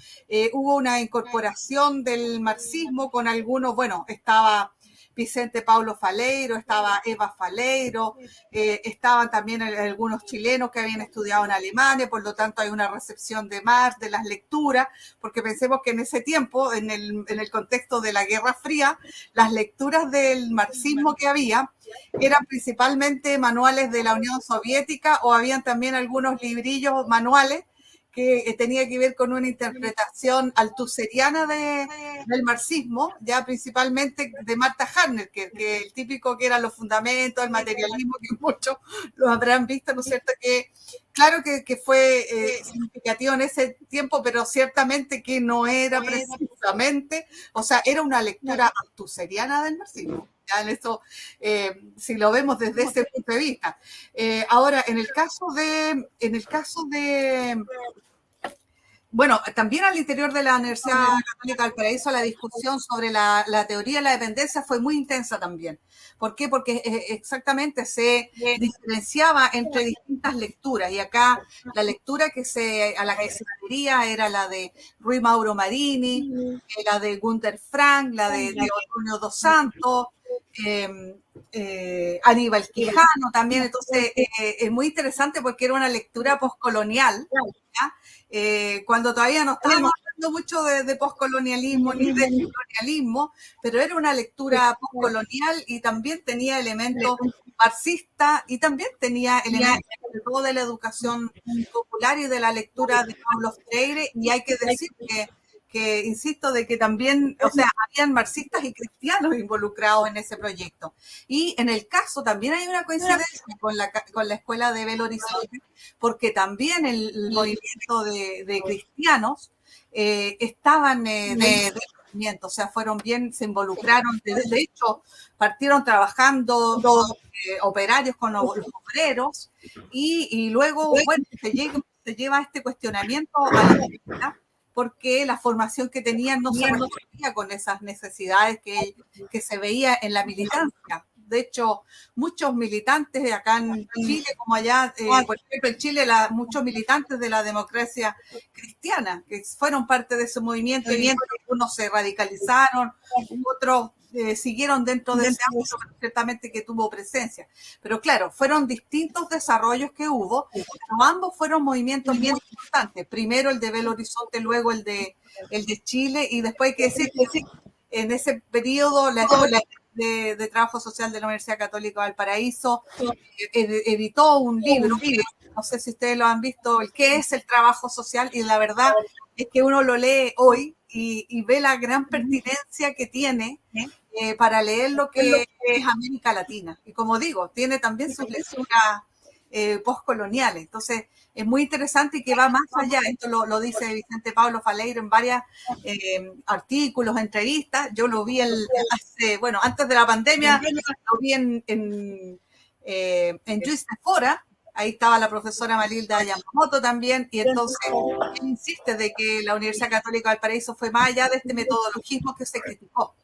hubo una incorporación del marxismo con algunos, bueno, estaba Vicente Paulo Faleiro, estaba Eva Faleiro, estaban también algunos chilenos que habían estudiado en Alemania, por lo tanto hay una recepción de Marx, de las lecturas, porque pensemos que en ese tiempo, en el contexto de la Guerra Fría, las lecturas del marxismo que había eran principalmente manuales de la Unión Soviética, o habían también algunos librillos manuales que tenía que ver con una interpretación althuseriana del marxismo, ya principalmente de Martha Harner, que el típico que eran los fundamentos, el materialismo, que muchos lo habrán visto, ¿no es cierto? Que claro que fue significativo en ese tiempo, pero ciertamente que no era precisamente, o sea, era una lectura althuseriana del marxismo. Ya en eso, si lo vemos desde ese punto de vista. Ahora, en el caso de bueno, también al interior de la Universidad Católica del Valparaíso la discusión sobre la teoría de la dependencia fue muy intensa también. ¿Por qué? Porque exactamente se diferenciaba entre distintas lecturas, y acá la lectura a la que se refería era la de Rui Mauro Marini, la de Günther Frank, la de Antonio dos Santos, Aníbal Quijano también. Entonces es muy interesante porque era una lectura postcolonial, ¿ya? Cuando todavía no estábamos hablando mucho de postcolonialismo ni de colonialismo, pero era una lectura postcolonial y también tenía elementos marxistas y también tenía elementos de la educación popular y de la lectura de Paulo Freire. Y hay que decir que insisto, de que también, o sea, habían marxistas y cristianos involucrados en ese proyecto. Y en el caso también hay una coincidencia con la escuela de Belo Horizonte, porque también el movimiento de cristianos estaban de movimiento, o sea, se involucraron, de hecho, partieron trabajando operarios con los obreros, y luego, bueno, se lleva este cuestionamiento a la escuela, porque la formación que tenían no se respondía con esas necesidades que se veía en la militancia. De hecho, muchos militantes de acá en Chile, como allá, por ejemplo, en Chile, muchos militantes de la democracia cristiana, que fueron parte de ese movimiento, y unos se radicalizaron, otros siguieron dentro de ese ámbito, pero ciertamente que tuvo presencia. Pero claro, fueron distintos desarrollos que hubo, pero ambos fueron movimientos muy importantes. Primero el de Belo Horizonte, luego el de Chile, y después hay que decir que en ese periodo la Escuela de Trabajo Social de la Universidad Católica de Valparaíso editó un libro, no sé si ustedes lo han visto, el qué es el trabajo social, y la verdad es que uno lo lee hoy y ve la gran pertinencia que tiene para leer lo que es América Latina. Y como digo, tiene también sus lecturas postcoloniales. Entonces, es muy interesante y que va más allá. Esto lo dice Vicente Pablo Faleiro en varios artículos, entrevistas. Yo lo vi antes de la pandemia, lo vi en Juice de Fora. Ahí estaba la profesora Marilda Yamamoto también, y entonces él insiste de que la Universidad Católica de Valparaíso fue más allá de este metodologismo que se criticó.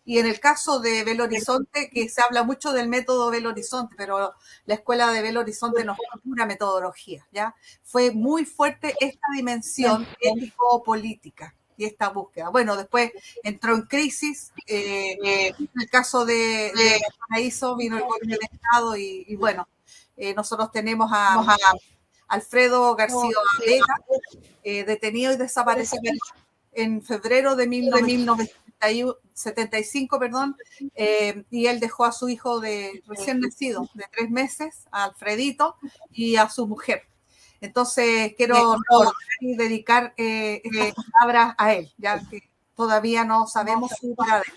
Y en el caso de Belo Horizonte, que se habla mucho del método Belo Horizonte, pero la escuela de Belo Horizonte no fue pura metodología, ¿ya? Fue muy fuerte esta dimensión ético-política y esta búsqueda. Bueno, después entró en crisis, en el caso de Valparaíso vino el golpe de Estado y bueno, nosotros tenemos a Alfredo García Vega, detenido y desaparecido en febrero de 1975, y él dejó a su hijo recién nacido, de 3 meses, a Alfredito, y a su mujer. Entonces, quiero dedicar estas palabras a él, ya que todavía no sabemos su paradero.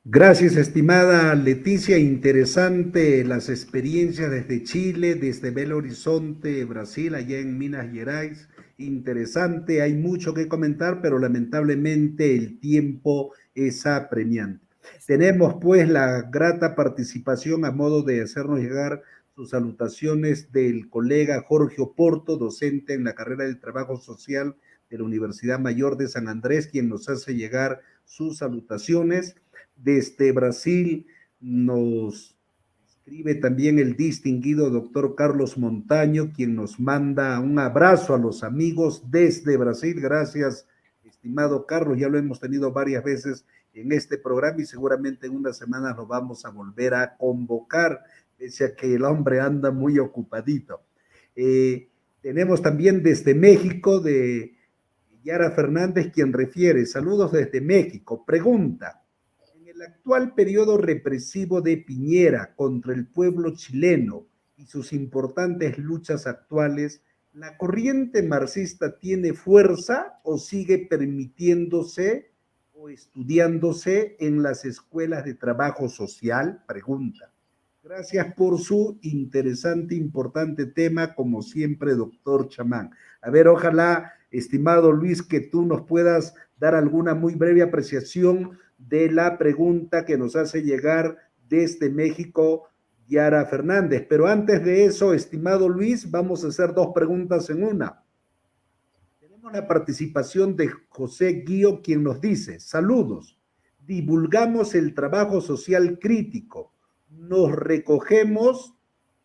Gracias, estimada Leticia. Interesante las experiencias desde Chile, desde Belo Horizonte, Brasil, allá en Minas Gerais. Interesante, hay mucho que comentar, pero lamentablemente el tiempo es apremiante. Tenemos pues la grata participación a modo de hacernos llegar sus salutaciones del colega Jorge Oporto, docente en la carrera de Trabajo Social de la Universidad Mayor de San Andrés, quien nos hace llegar sus salutaciones. Desde Brasil nos escribe también el distinguido doctor Carlos Montaño, quien nos manda un abrazo a los amigos desde Brasil. Gracias, estimado Carlos, ya lo hemos tenido varias veces en este programa y seguramente en unas semanas lo vamos a volver a convocar, pese a que el hombre anda muy ocupadito. Tenemos también desde México de Yara Fernández, quien refiere, saludos desde México, pregunta, en el actual periodo represivo de Piñera contra el pueblo chileno y sus importantes luchas actuales, ¿la corriente marxista tiene fuerza o sigue permitiéndose o estudiándose en las escuelas de trabajo social? Pregunta. Gracias por su interesante, importante tema, como siempre, doctor Chamán. A ver, ojalá, estimado Luis, que tú nos puedas dar alguna muy breve apreciación de la pregunta que nos hace llegar desde México Yara Fernández. Pero antes de eso, estimado Luis, vamos a hacer 2 preguntas en una. Tenemos la participación de José Guío, quien nos dice, saludos, divulgamos el trabajo social crítico, nos recogemos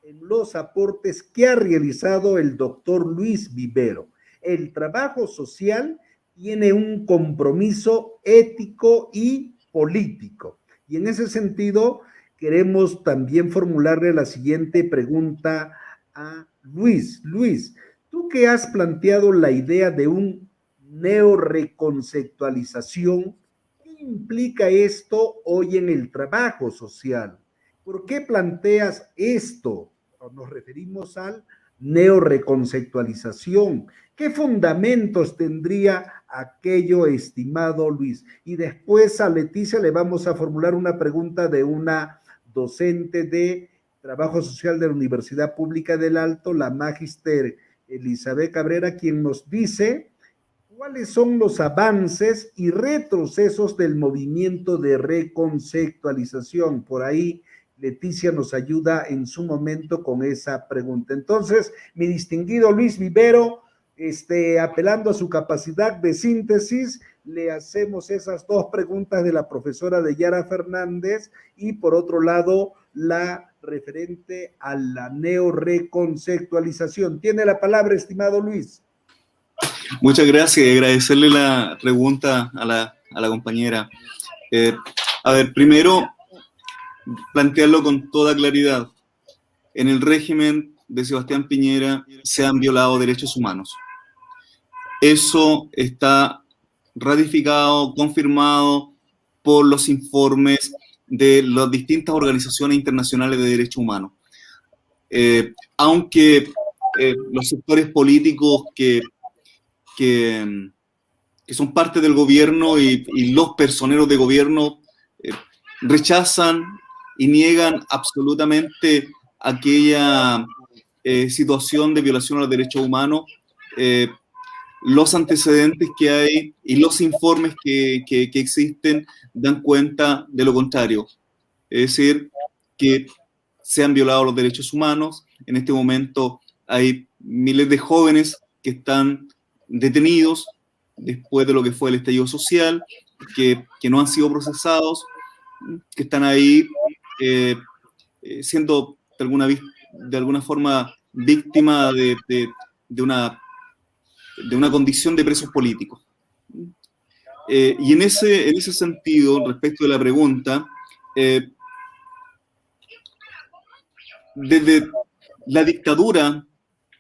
en los aportes que ha realizado el doctor Luis Vivero. El trabajo social tiene un compromiso ético y político. Y en ese sentido, queremos también formularle la siguiente pregunta a Luis. Luis, tú que has planteado la idea de un neoreconceptualización, ¿qué implica esto hoy en el trabajo social? ¿Por qué planteas esto? Nos referimos al neoreconceptualización. ¿Qué fundamentos tendría aquello, estimado Luis? Y después a Leticia le vamos a formular una pregunta de una docente de Trabajo Social de la Universidad Pública del Alto, la magíster Elizabeth Cabrera, quien nos dice cuáles son los avances y retrocesos del movimiento de reconceptualización. Por ahí Leticia nos ayuda en su momento con esa pregunta. Entonces, mi distinguido Luis Vivero, apelando a su capacidad de síntesis, le hacemos esas dos preguntas de la profesora Deyara Fernández y por otro lado la referente a la neoreconceptualización. Tiene la palabra, estimado Luis. Muchas gracias y agradecerle la pregunta a la compañera. A ver, primero, plantearlo con toda claridad. En el régimen de Sebastián Piñera se han violado derechos humanos. Eso está ratificado, confirmado por los informes de las distintas organizaciones internacionales de derechos humanos. Aunque los sectores políticos que son parte del gobierno y los personeros de gobierno rechazan y niegan absolutamente aquella situación de violación a los derechos humanos, los antecedentes que hay y los informes que existen dan cuenta de lo contrario. Es decir, que se han violado los derechos humanos. En este momento hay miles de jóvenes que están detenidos después de lo que fue el estallido social, que no han sido procesados, que están ahí siendo de alguna forma víctima de una condición de presos políticos. Y en ese sentido, respecto de la pregunta, desde la dictadura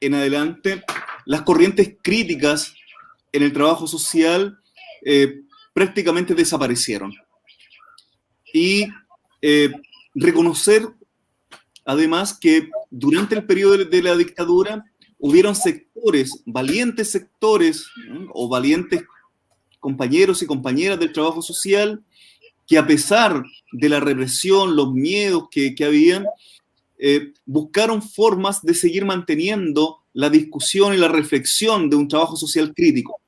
en adelante, las corrientes críticas en el trabajo social prácticamente desaparecieron. Y reconocer, además, que durante el periodo de la dictadura hubieron sectores, valientes sectores, o valientes compañeros y compañeras del trabajo social, que a pesar de la represión, los miedos que habían, buscaron formas de seguir manteniendo la discusión y la reflexión de un trabajo social crítico,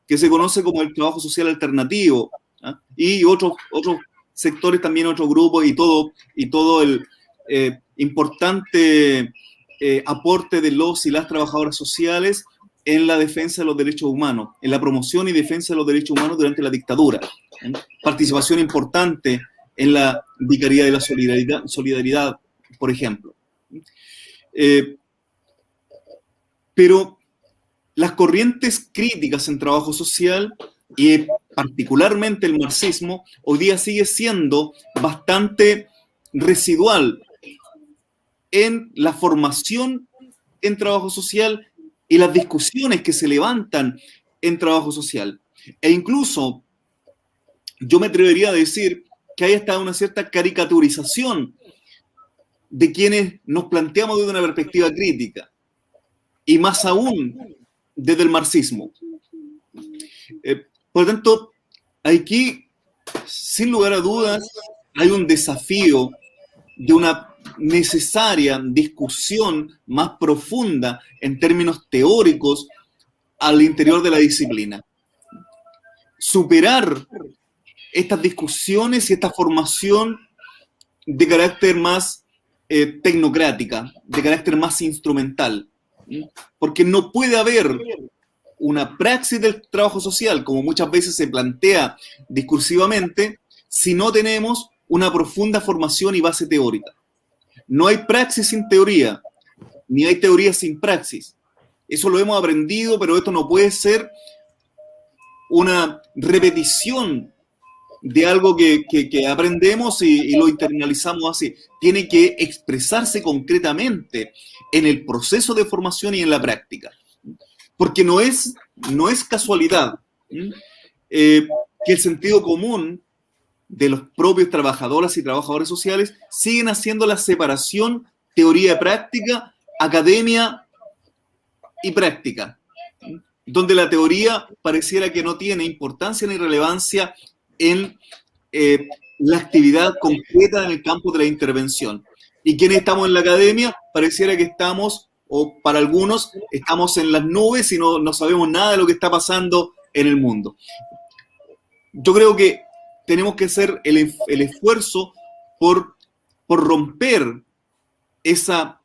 que se conoce como el trabajo social alternativo, y otros sectores también, otros grupos, y todo el importante aporte de los y las trabajadoras sociales en la defensa de los derechos humanos, en la promoción y defensa de los derechos humanos durante la dictadura. Participación importante en la Vicaría de la Solidaridad, por ejemplo. Pero las corrientes críticas en trabajo social, y particularmente el marxismo, hoy día sigue siendo bastante residual en la formación en trabajo social y las discusiones que se levantan en trabajo social. E incluso yo me atrevería a decir que hay hasta una cierta caricaturización de quienes nos planteamos desde una perspectiva crítica, y más aún desde el marxismo. Por lo tanto, aquí, sin lugar a dudas, hay un desafío de una necesaria discusión más profunda en términos teóricos al interior de la disciplina. Superar estas discusiones y esta formación de carácter más tecnocrática, de carácter más instrumental, porque no puede haber una praxis del trabajo social, como muchas veces se plantea discursivamente, si no tenemos una profunda formación y base teórica. No hay praxis sin teoría, ni hay teoría sin praxis. Eso lo hemos aprendido, pero esto no puede ser una repetición de algo que aprendemos y lo internalizamos así. Tiene que expresarse concretamente en el proceso de formación y en la práctica. Porque no es casualidad que el sentido común de los propios trabajadoras y trabajadores sociales siguen haciendo la separación teoría-práctica, academia y práctica, donde la teoría pareciera que no tiene importancia ni relevancia en la actividad concreta en el campo de la intervención. Y quienes estamos en la academia pareciera que estamos, o para algunos, estamos en las nubes y no sabemos nada de lo que está pasando en el mundo. Yo creo que tenemos que hacer el esfuerzo por romper esa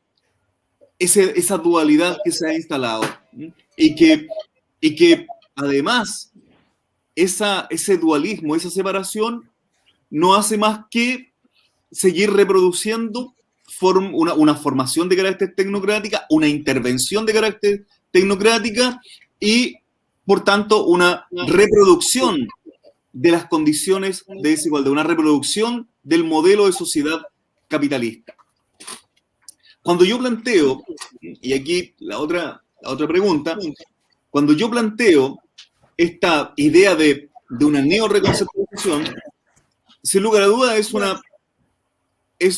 dualidad que se ha instalado. y que además ese dualismo, esa separación, no hace más que seguir reproduciendo una formación de carácter tecnocrática, una intervención de carácter tecnocrática y, por tanto, una reproducción de las condiciones de desigualdad, una reproducción del modelo de sociedad capitalista. Cuando yo planteo, y aquí la otra pregunta, cuando yo planteo esta idea de una neorreconceptualización, sin lugar a duda es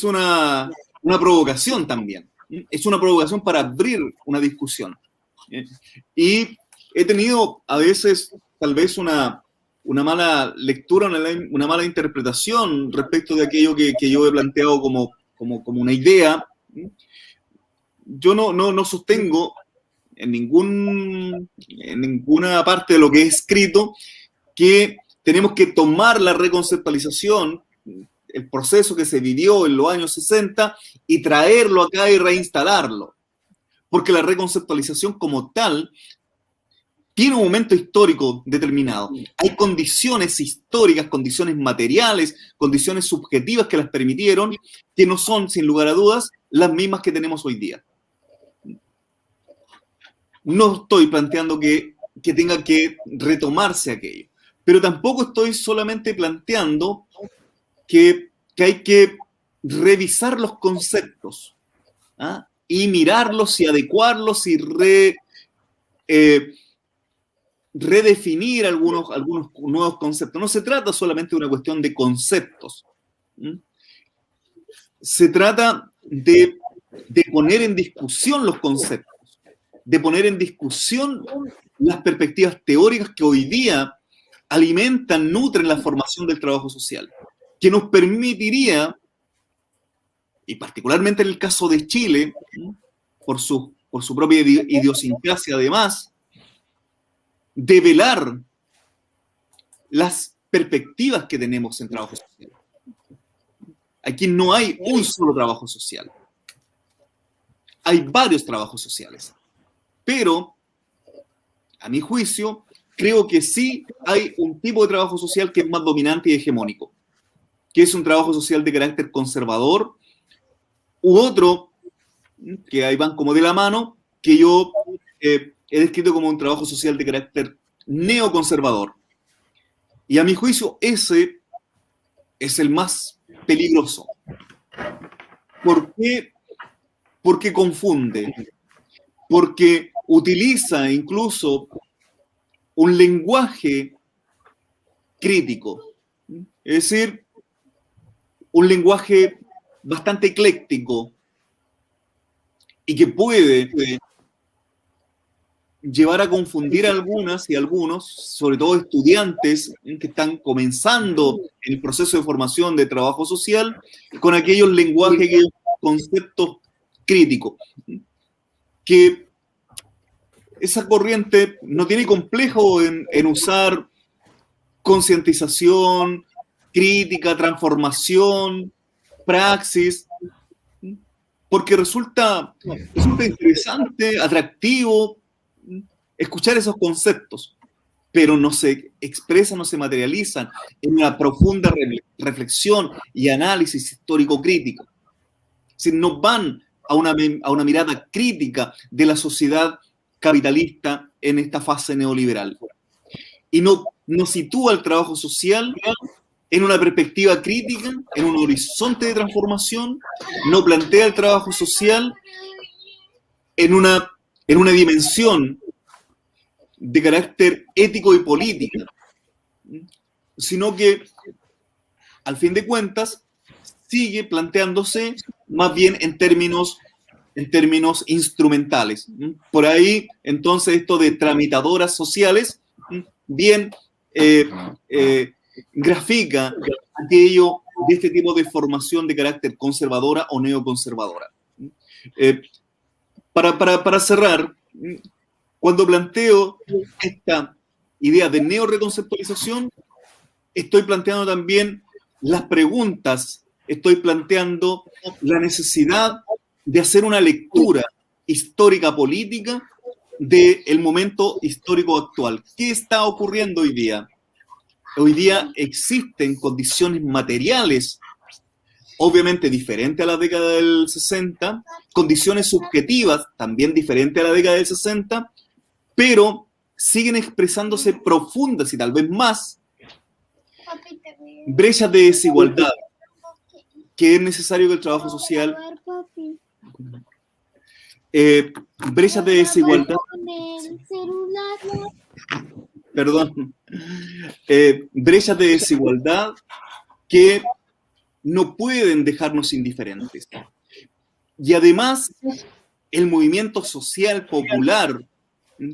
una provocación también. Es una provocación para abrir una discusión. Y he tenido a veces tal vez una mala lectura, una mala interpretación respecto de aquello que yo he planteado como una idea. Yo no sostengo en ninguna parte de lo que he escrito que tenemos que tomar la reconceptualización, el proceso que se vivió en los años 60, y traerlo acá y reinstalarlo. Porque la reconceptualización como tal tiene un momento histórico determinado. Hay condiciones históricas, condiciones materiales, condiciones subjetivas que las permitieron, que no son, sin lugar a dudas, las mismas que tenemos hoy día. No estoy planteando que tenga que retomarse aquello, pero tampoco estoy solamente planteando que hay que revisar los conceptos, ¿ah? Y mirarlos y adecuarlos y redefinir algunos nuevos conceptos. No se trata solamente de una cuestión de conceptos. Se trata de poner en discusión los conceptos, de poner en discusión las perspectivas teóricas que hoy día alimentan, nutren la formación del trabajo social, que nos permitiría, y particularmente en el caso de Chile, por su propia idiosincrasia además, develar las perspectivas que tenemos en trabajo social. Aquí no hay un solo trabajo social. Hay varios trabajos sociales. Pero, a mi juicio, creo que sí hay un tipo de trabajo social que es más dominante y hegemónico, que es un trabajo social de carácter conservador, u otro, que ahí van como de la mano, que yo he descrito como un trabajo social de carácter neoconservador. Y a mi juicio, ese es el más peligroso. ¿Por qué? Porque confunde, porque utiliza incluso un lenguaje crítico, es decir, un lenguaje bastante ecléctico y que puede llevar a confundir a algunas y algunos, sobre todo estudiantes que están comenzando el proceso de formación de trabajo social, con aquellos lenguajes, aquellos conceptos críticos, que esa corriente no tiene complejo en usar concientización, crítica, transformación, praxis, porque resulta interesante, atractivo escuchar esos conceptos, pero no se expresan, no se materializan en una profunda reflexión y análisis histórico-crítico. Si no van a una mirada crítica de la sociedad capitalista en esta fase neoliberal. Y no sitúa el trabajo social en una perspectiva crítica, en un horizonte de transformación, no plantea el trabajo social en una dimensión de carácter ético y política, sino que, al fin de cuentas, sigue planteándose más bien en términos instrumentales. Por ahí, entonces, esto de tramitadoras sociales bien grafica aquello de este tipo de formación de carácter conservadora o neoconservadora. Para cerrar, cuando planteo esta idea de neorreconceptualización, estoy planteando también las preguntas, estoy planteando la necesidad de hacer una lectura histórica política del momento histórico actual. ¿Qué está ocurriendo hoy día? Hoy día existen condiciones materiales, obviamente diferentes a la década del 60, condiciones subjetivas también diferentes a la década del 60, pero siguen expresándose profundas y tal vez más brechas de desigualdad, que es necesario que el trabajo social, brechas de desigualdad, perdón, brechas de desigualdad que no pueden dejarnos indiferentes. Y además, el movimiento social popular,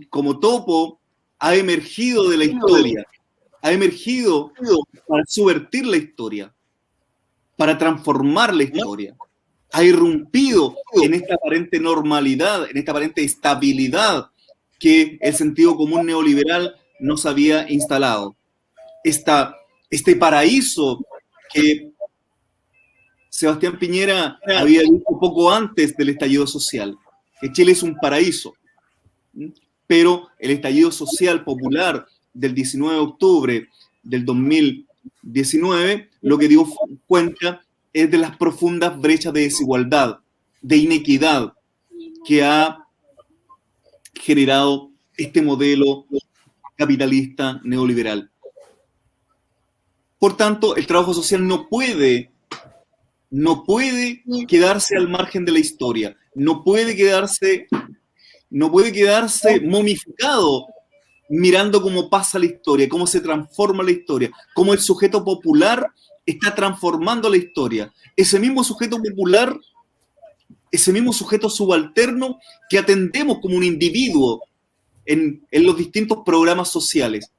como topo, ha emergido de la historia, ha emergido para subvertir la historia, para transformar la historia, ha irrumpido en esta aparente normalidad, en esta aparente estabilidad que el sentido común neoliberal nos había instalado. Este paraíso que Sebastián Piñera había dicho poco antes del estallido social, que Chile es un paraíso, pero el estallido social popular del 19 de octubre del 2019 lo que dio cuenta es de las profundas brechas de desigualdad, de inequidad que ha generado este modelo capitalista neoliberal. Por tanto, el trabajo social no puede quedarse al margen de la historia, no puede quedarse momificado mirando cómo pasa la historia, cómo se transforma la historia, cómo el sujeto popular está transformando la historia. Ese mismo sujeto popular, ese mismo sujeto subalterno que atendemos como un individuo en los distintos programas sociales.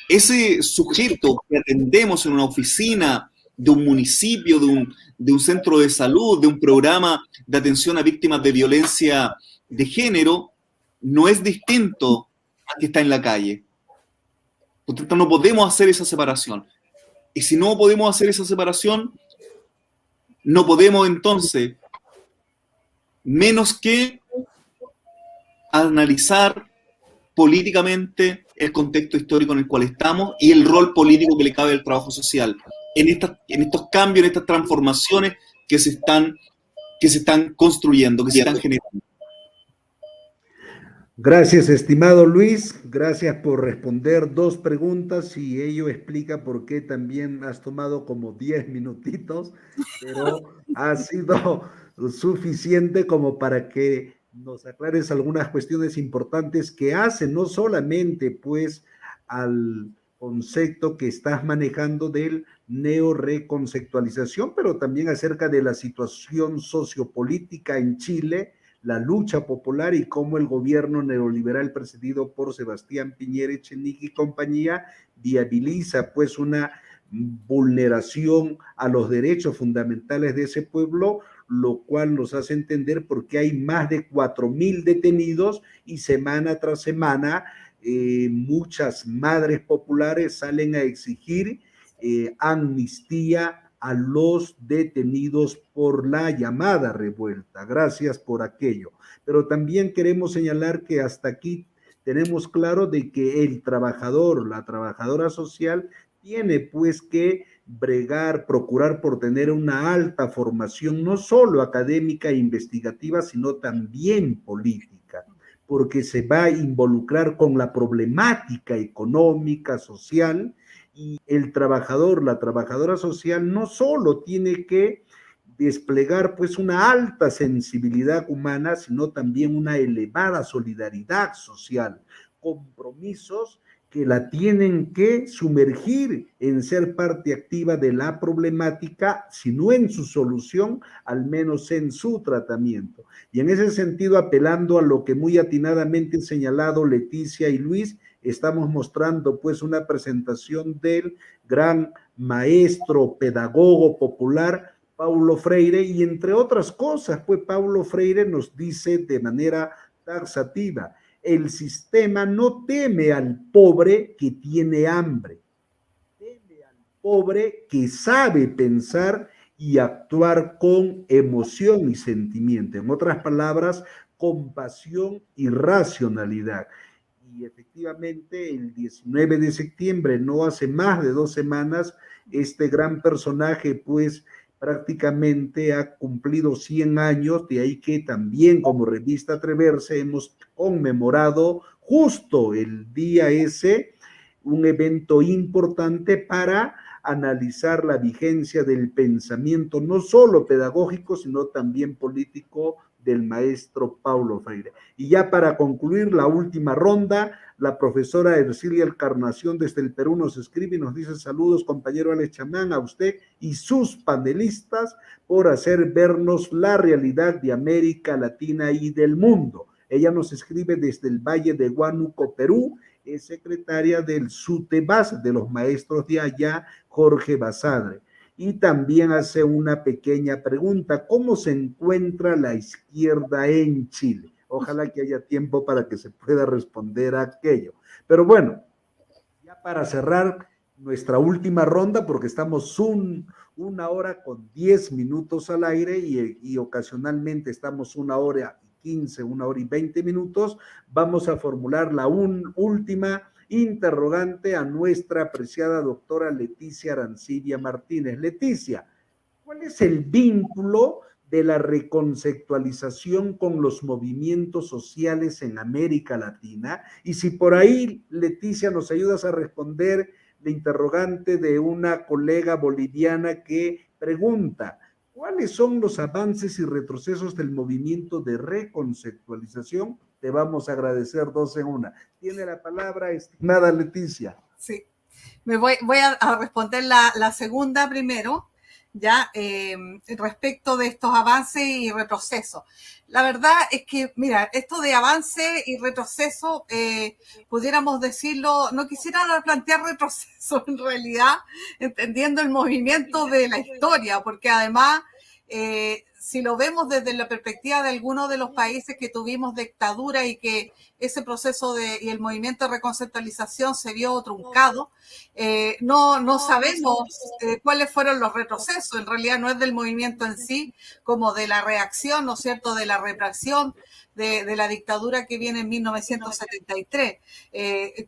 Ese sujeto que atendemos en una oficina de un municipio, de un centro de salud, de un programa de atención a víctimas de violencia de género, no es distinto al que está en la calle. Por tanto, no podemos hacer esa separación. Y si no podemos hacer esa separación, no podemos entonces, menos que analizar políticamente el contexto histórico en el cual estamos y el rol político que le cabe al trabajo social en estos cambios, en estas transformaciones que se están construyendo, que se están generando. Gracias, estimado Luis. Gracias por responder 2 preguntas y ello explica por qué también has tomado como 10 minutitos, pero ha sido suficiente como para que nos aclares algunas cuestiones importantes que hacen no solamente pues al concepto que estás manejando del neoreconceptualización, pero también acerca de la situación sociopolítica en Chile, la lucha popular y cómo el gobierno neoliberal presidido por Sebastián Piñera Echenique y compañía viabiliza pues una vulneración a los derechos fundamentales de ese pueblo, lo cual nos hace entender por qué hay más de 4.000 detenidos y semana tras semana muchas madres populares salen a exigir amnistía a los detenidos por la llamada revuelta. Gracias por aquello. Pero también queremos señalar que hasta aquí tenemos claro de que el trabajador, la trabajadora social, tiene pues que bregar, procurar por tener una alta formación, no solo académica e investigativa, sino también política, porque se va a involucrar con la problemática económica, social, y el trabajador, la trabajadora social no solo tiene que desplegar pues una alta sensibilidad humana, sino también una elevada solidaridad social, compromisos que la tienen que sumergir en ser parte activa de la problemática, si no en su solución, al menos en su tratamiento. Y en ese sentido, apelando a lo que muy atinadamente han señalado Leticia y Luis, estamos mostrando pues una presentación del gran maestro, pedagogo popular, Paulo Freire, y entre otras cosas, pues Paulo Freire nos dice de manera taxativa: el sistema no teme al pobre que tiene hambre, teme al pobre que sabe pensar y actuar con emoción y sentimiento. En otras palabras, compasión y racionalidad. Y efectivamente, el 19 de septiembre, no hace más de 2 semanas, este gran personaje, pues, prácticamente ha cumplido 100 años, de ahí que también como revista Atreverse hemos conmemorado justo el día ese, un evento importante para analizar la vigencia del pensamiento, no solo pedagógico, sino también político del maestro Paulo Freire. Y ya para concluir la última ronda, la profesora Ercilia Encarnación desde el Perú nos escribe y nos dice: saludos, compañero Alex Chamán, a usted y sus panelistas por hacer vernos la realidad de América Latina y del mundo. Ella nos escribe desde el Valle de Huánuco, Perú, es secretaria del SUTEBAS, de los maestros de allá, Jorge Basadre. Y también hace una pequeña pregunta: ¿cómo se encuentra la izquierda en Chile? Ojalá que haya tiempo para que se pueda responder a aquello. Pero bueno, ya para cerrar nuestra última ronda, porque estamos una hora con 10 minutos al aire y ocasionalmente estamos 1 hora y 15, 1 hora y 20 minutos, vamos a formular la última interrogante a nuestra apreciada doctora Leticia Arancibia Martínez. Leticia, ¿cuál es el vínculo de la reconceptualización con los movimientos sociales en América Latina? Y si por ahí, Leticia, nos ayudas a responder la interrogante de una colega boliviana que pregunta: ¿cuáles son los avances y retrocesos del movimiento de reconceptualización? Te vamos a agradecer 2 en 1. Tiene la palabra, estimada Leticia. Sí, voy a responder la segunda primero, ya, respecto de estos avances y retrocesos. La verdad es que, mira, esto de avance y retroceso, pudiéramos decirlo, no quisiera plantear retroceso en realidad, entendiendo el movimiento de la historia, porque además, si lo vemos desde la perspectiva de algunos de los países que tuvimos dictadura y que ese proceso y el movimiento de reconceptualización se vio truncado, no sabemos cuáles fueron los retrocesos. En realidad no es del movimiento en sí, como de la reacción, ¿no es cierto?, de la represión de la dictadura que viene en 1973.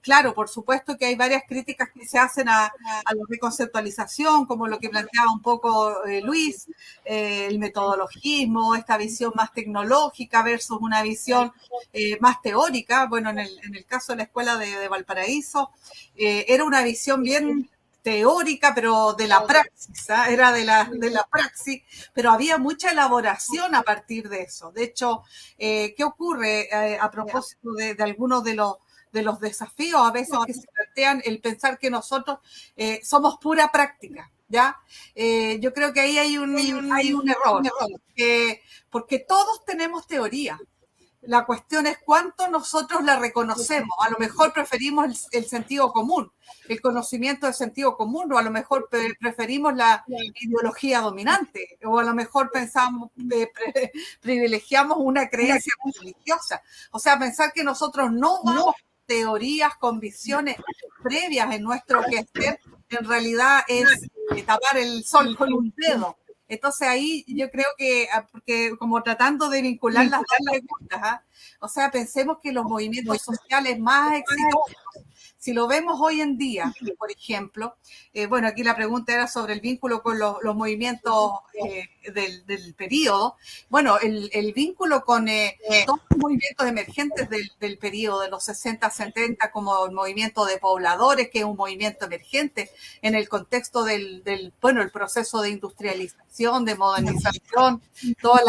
Claro, por supuesto que hay varias críticas que se hacen a la reconceptualización, como lo que planteaba un poco Luis, el metodologismo, esta visión más tecnológica versus una visión más teórica. Bueno, en el caso de la escuela de Valparaíso, era una visión bien teórica, pero de la praxis, ¿eh? Era de la praxis, pero había mucha elaboración a partir de eso. De hecho, ¿qué ocurre a propósito de algunos de los desafíos a veces que se plantean, el pensar que nosotros somos pura práctica? ¿Ya? Yo creo que ahí hay un error, porque todos tenemos teoría. La cuestión es cuánto nosotros la reconocemos. A lo mejor preferimos el sentido común, el conocimiento del sentido común, o a lo mejor preferimos la ideología dominante, o a lo mejor privilegiamos una creencia religiosa. O sea, pensar que nosotros no vamos con teorías, con visiones previas en nuestro quehacer, en realidad es tapar el sol con un dedo. Entonces ahí yo creo que, porque como tratando de vincular las dos preguntas, o sea, pensemos que los movimientos sociales más exitosos, si lo vemos hoy en día, por ejemplo, bueno, aquí la pregunta era sobre el vínculo con los movimientos del periodo. Bueno, el vínculo con todos los movimientos emergentes del periodo de los 60-70, como el movimiento de pobladores, que es un movimiento emergente en el contexto del proceso de industrialización, de modernización, toda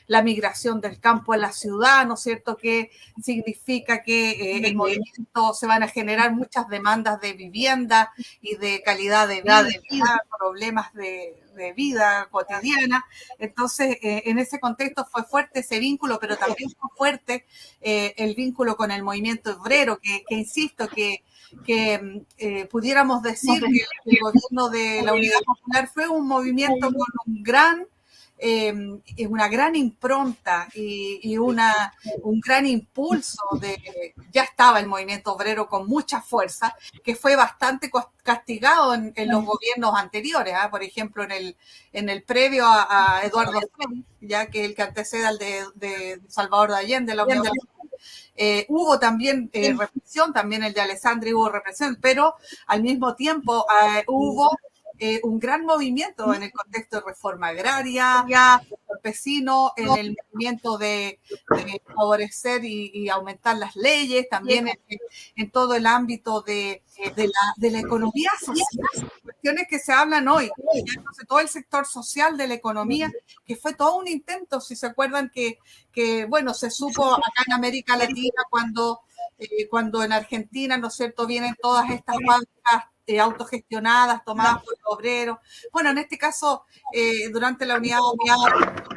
la migración del campo a la ciudad, ¿no es cierto?, que significa que el movimiento se van a generar muchas demandas de vivienda y de calidad de vida, problemas de vida cotidiana. Entonces, en ese contexto fue fuerte ese vínculo, pero también fue fuerte el vínculo con el movimiento obrero, que insisto, que pudiéramos decir que el gobierno de la Unidad Popular fue un movimiento con un gran una gran impronta y un gran impulso ya estaba el movimiento obrero con mucha fuerza, que fue bastante castigado en los gobiernos anteriores, por ejemplo, en el previo a Eduardo Frei, ya que el que antecede al de Salvador de Allende, la Unión hubo también represión, también el de Alessandri hubo represión, pero al mismo tiempo hubo un gran movimiento en el contexto de reforma agraria, campesino, en el movimiento de favorecer y aumentar las leyes, también en todo el ámbito de la economía social, cuestiones que se hablan hoy, entonces todo el sector social de la economía, que fue todo un intento, si se acuerdan que bueno, se supo acá en América Latina cuando en Argentina, ¿no es cierto?, vienen todas estas fábricas autogestionadas, tomadas por los obreros. Bueno, en este caso, durante la unidad,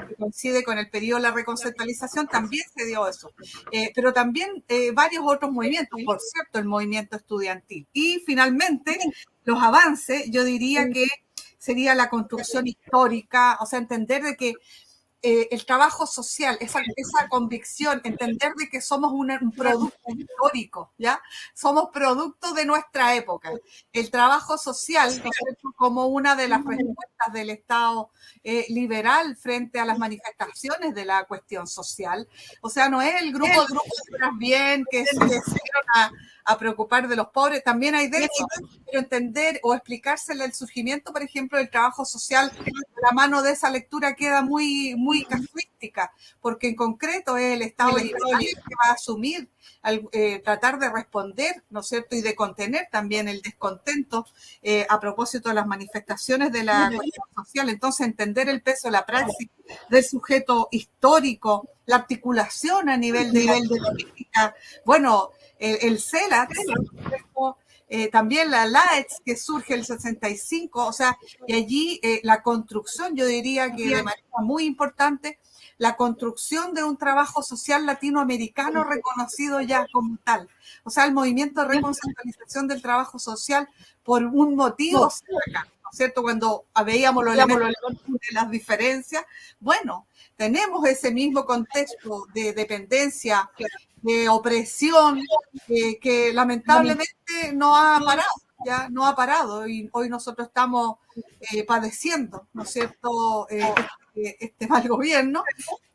que coincide con el periodo de la reconceptualización, también se dio eso. Pero también varios otros movimientos, por cierto, el movimiento estudiantil. Y finalmente, los avances, yo diría que sería la construcción histórica, o sea, entender de que el trabajo social, esa convicción, entender de que somos un producto histórico, ¿ya? Somos producto de nuestra época. El trabajo social, como una de las respuestas del Estado liberal frente a las manifestaciones de la cuestión social. O sea, no es el grupo de bien que se hicieron a preocupar de los pobres, también hay de eso, pero entender o explicársele el surgimiento, por ejemplo, del trabajo social, la mano de esa lectura queda muy casuística, porque en concreto es el Estado liberal que va a asumir, tratar de responder, ¿no es cierto?, y de contener también el descontento a propósito de las manifestaciones de la cuestión social. Entonces, entender el peso de la praxis del sujeto histórico, la articulación a nivel de política, bueno, el CELAC, también la LAEX, que surge el 65, o sea, y allí la construcción, yo diría que de manera muy importante, la construcción de un trabajo social latinoamericano reconocido ya como tal. O sea, el movimiento de reconceptualización del trabajo social por un motivo, ¿no es cierto? Cuando veíamos los elementos de las diferencias, bueno, tenemos ese mismo contexto de dependencia, de opresión, que lamentablemente no ha parado, ya no ha parado, y hoy nosotros estamos padeciendo, ¿no es cierto?, este mal gobierno,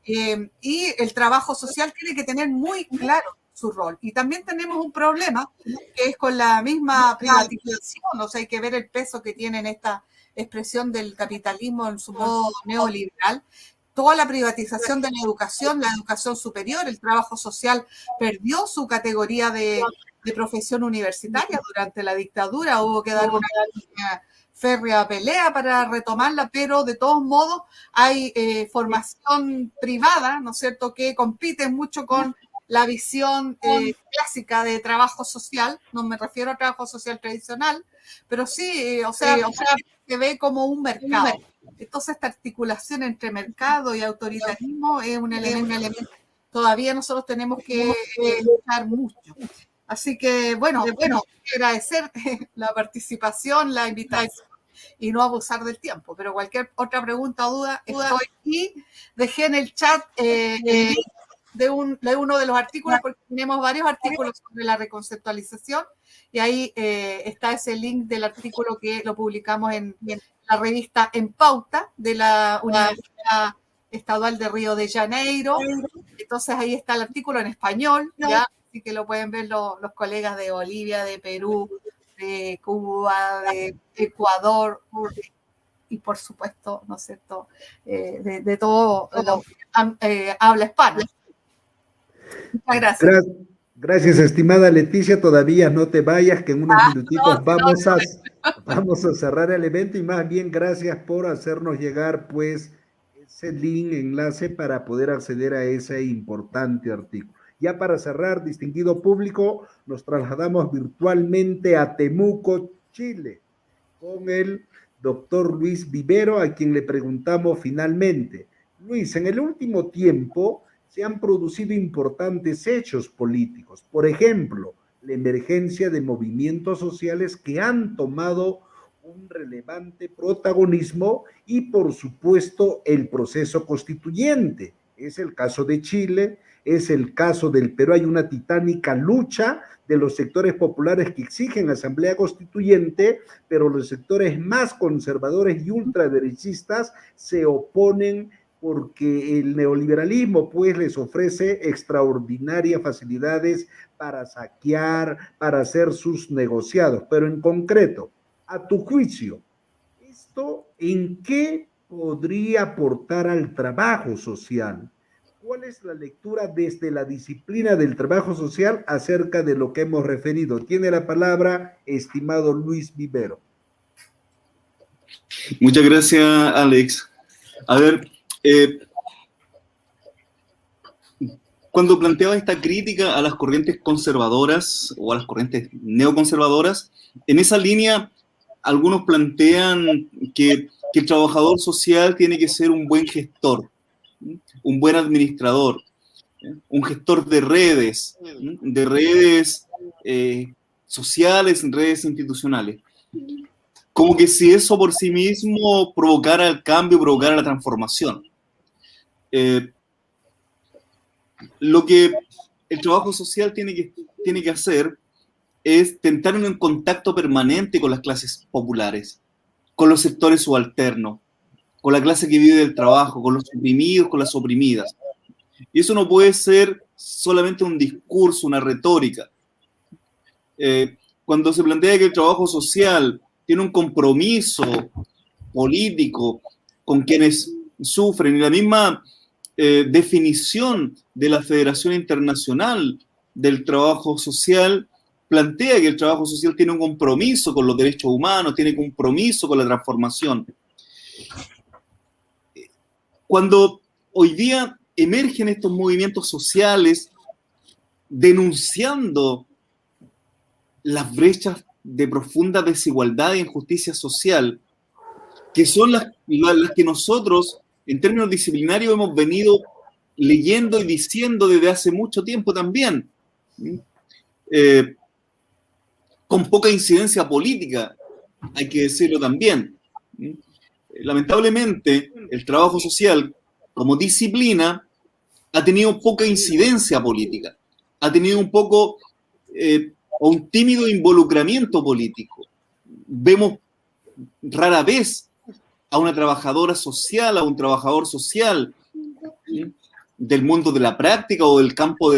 y el trabajo social tiene que tener muy claro su rol. Y también tenemos un problema que es con la misma privatización, o sea, hay que ver el peso que tiene en esta expresión del capitalismo en su modo neoliberal. Toda la privatización de la educación superior, el trabajo social perdió su categoría de profesión universitaria durante la dictadura, hubo que dar una férrea pelea para retomarla, pero de todos modos hay formación privada, ¿no es cierto?, que compite mucho con la visión clásica de trabajo social, no me refiero a trabajo social tradicional, pero sí, o sea, se ve como un mercado. Entonces, esta articulación entre mercado y autoritarismo es un elemento. Todavía nosotros tenemos que luchar mucho. Así que, bueno, agradecer la participación, la invitación y no abusar del tiempo. Pero cualquier otra pregunta o duda, estoy aquí. Dejé en el chat de uno de los artículos, porque tenemos varios artículos sobre la reconceptualización, y ahí está ese link del artículo que lo publicamos en la revista En Pauta de la Universidad Estadual de Río de Janeiro. Entonces ahí está el artículo en español, ¿ya? Así que lo pueden ver los colegas de Bolivia, de Perú, de Cuba, de Ecuador, y por supuesto, ¿no es cierto?, de todo habla hispana. Muchas gracias. Gracias, estimada Leticia. Todavía no te vayas, que en unos minutitos vamos a cerrar el evento, y más bien gracias por hacernos llegar pues ese link, enlace para poder acceder a ese importante artículo. Ya para cerrar, distinguido público, nos trasladamos virtualmente a Temuco, Chile, con el doctor Luis Vivero, a quien le preguntamos finalmente: Luis, en el último tiempo se han producido importantes hechos políticos. Por ejemplo, la emergencia de movimientos sociales que han tomado un relevante protagonismo y, por supuesto, el proceso constituyente. Es el caso de Chile, es el caso del Perú. Hay una titánica lucha de los sectores populares que exigen asamblea constituyente, pero los sectores más conservadores y ultraderechistas se oponen porque el neoliberalismo pues les ofrece extraordinarias facilidades para saquear, para hacer sus negociados. Pero en concreto, a tu juicio, ¿esto en qué podría aportar al trabajo social? ¿Cuál es la lectura desde la disciplina del trabajo social acerca de lo que hemos referido? Tiene la palabra, estimado Luis Vivero. Muchas gracias, Alex. A ver, cuando planteaba esta crítica a las corrientes conservadoras o a las corrientes neoconservadoras, en esa línea algunos plantean que el trabajador social tiene que ser un buen gestor, un buen administrador, un gestor de redes sociales, redes institucionales. Como que si eso por sí mismo provocara el cambio, provocara la transformación. Lo que el trabajo social tiene que hacer es tentar un contacto permanente con las clases populares, con los sectores subalternos, con la clase que vive del trabajo, con los oprimidos, con las oprimidas. Y eso no puede ser solamente un discurso, una retórica. Cuando se plantea que el trabajo social tiene un compromiso político con quienes sufren, y la misma definición de la Federación Internacional del Trabajo Social plantea que el trabajo social tiene un compromiso con los derechos humanos, tiene compromiso con la transformación. Cuando hoy día emergen estos movimientos sociales denunciando las brechas de profunda desigualdad e injusticia social, que son las que nosotros, en términos disciplinarios, hemos venido leyendo y diciendo desde hace mucho tiempo también, con poca incidencia política, hay que decirlo también. Lamentablemente, el trabajo social como disciplina ha tenido poca incidencia política, ha tenido un tímido involucramiento político. Vemos rara vez a una trabajadora social, a un trabajador social del mundo de la práctica o del campo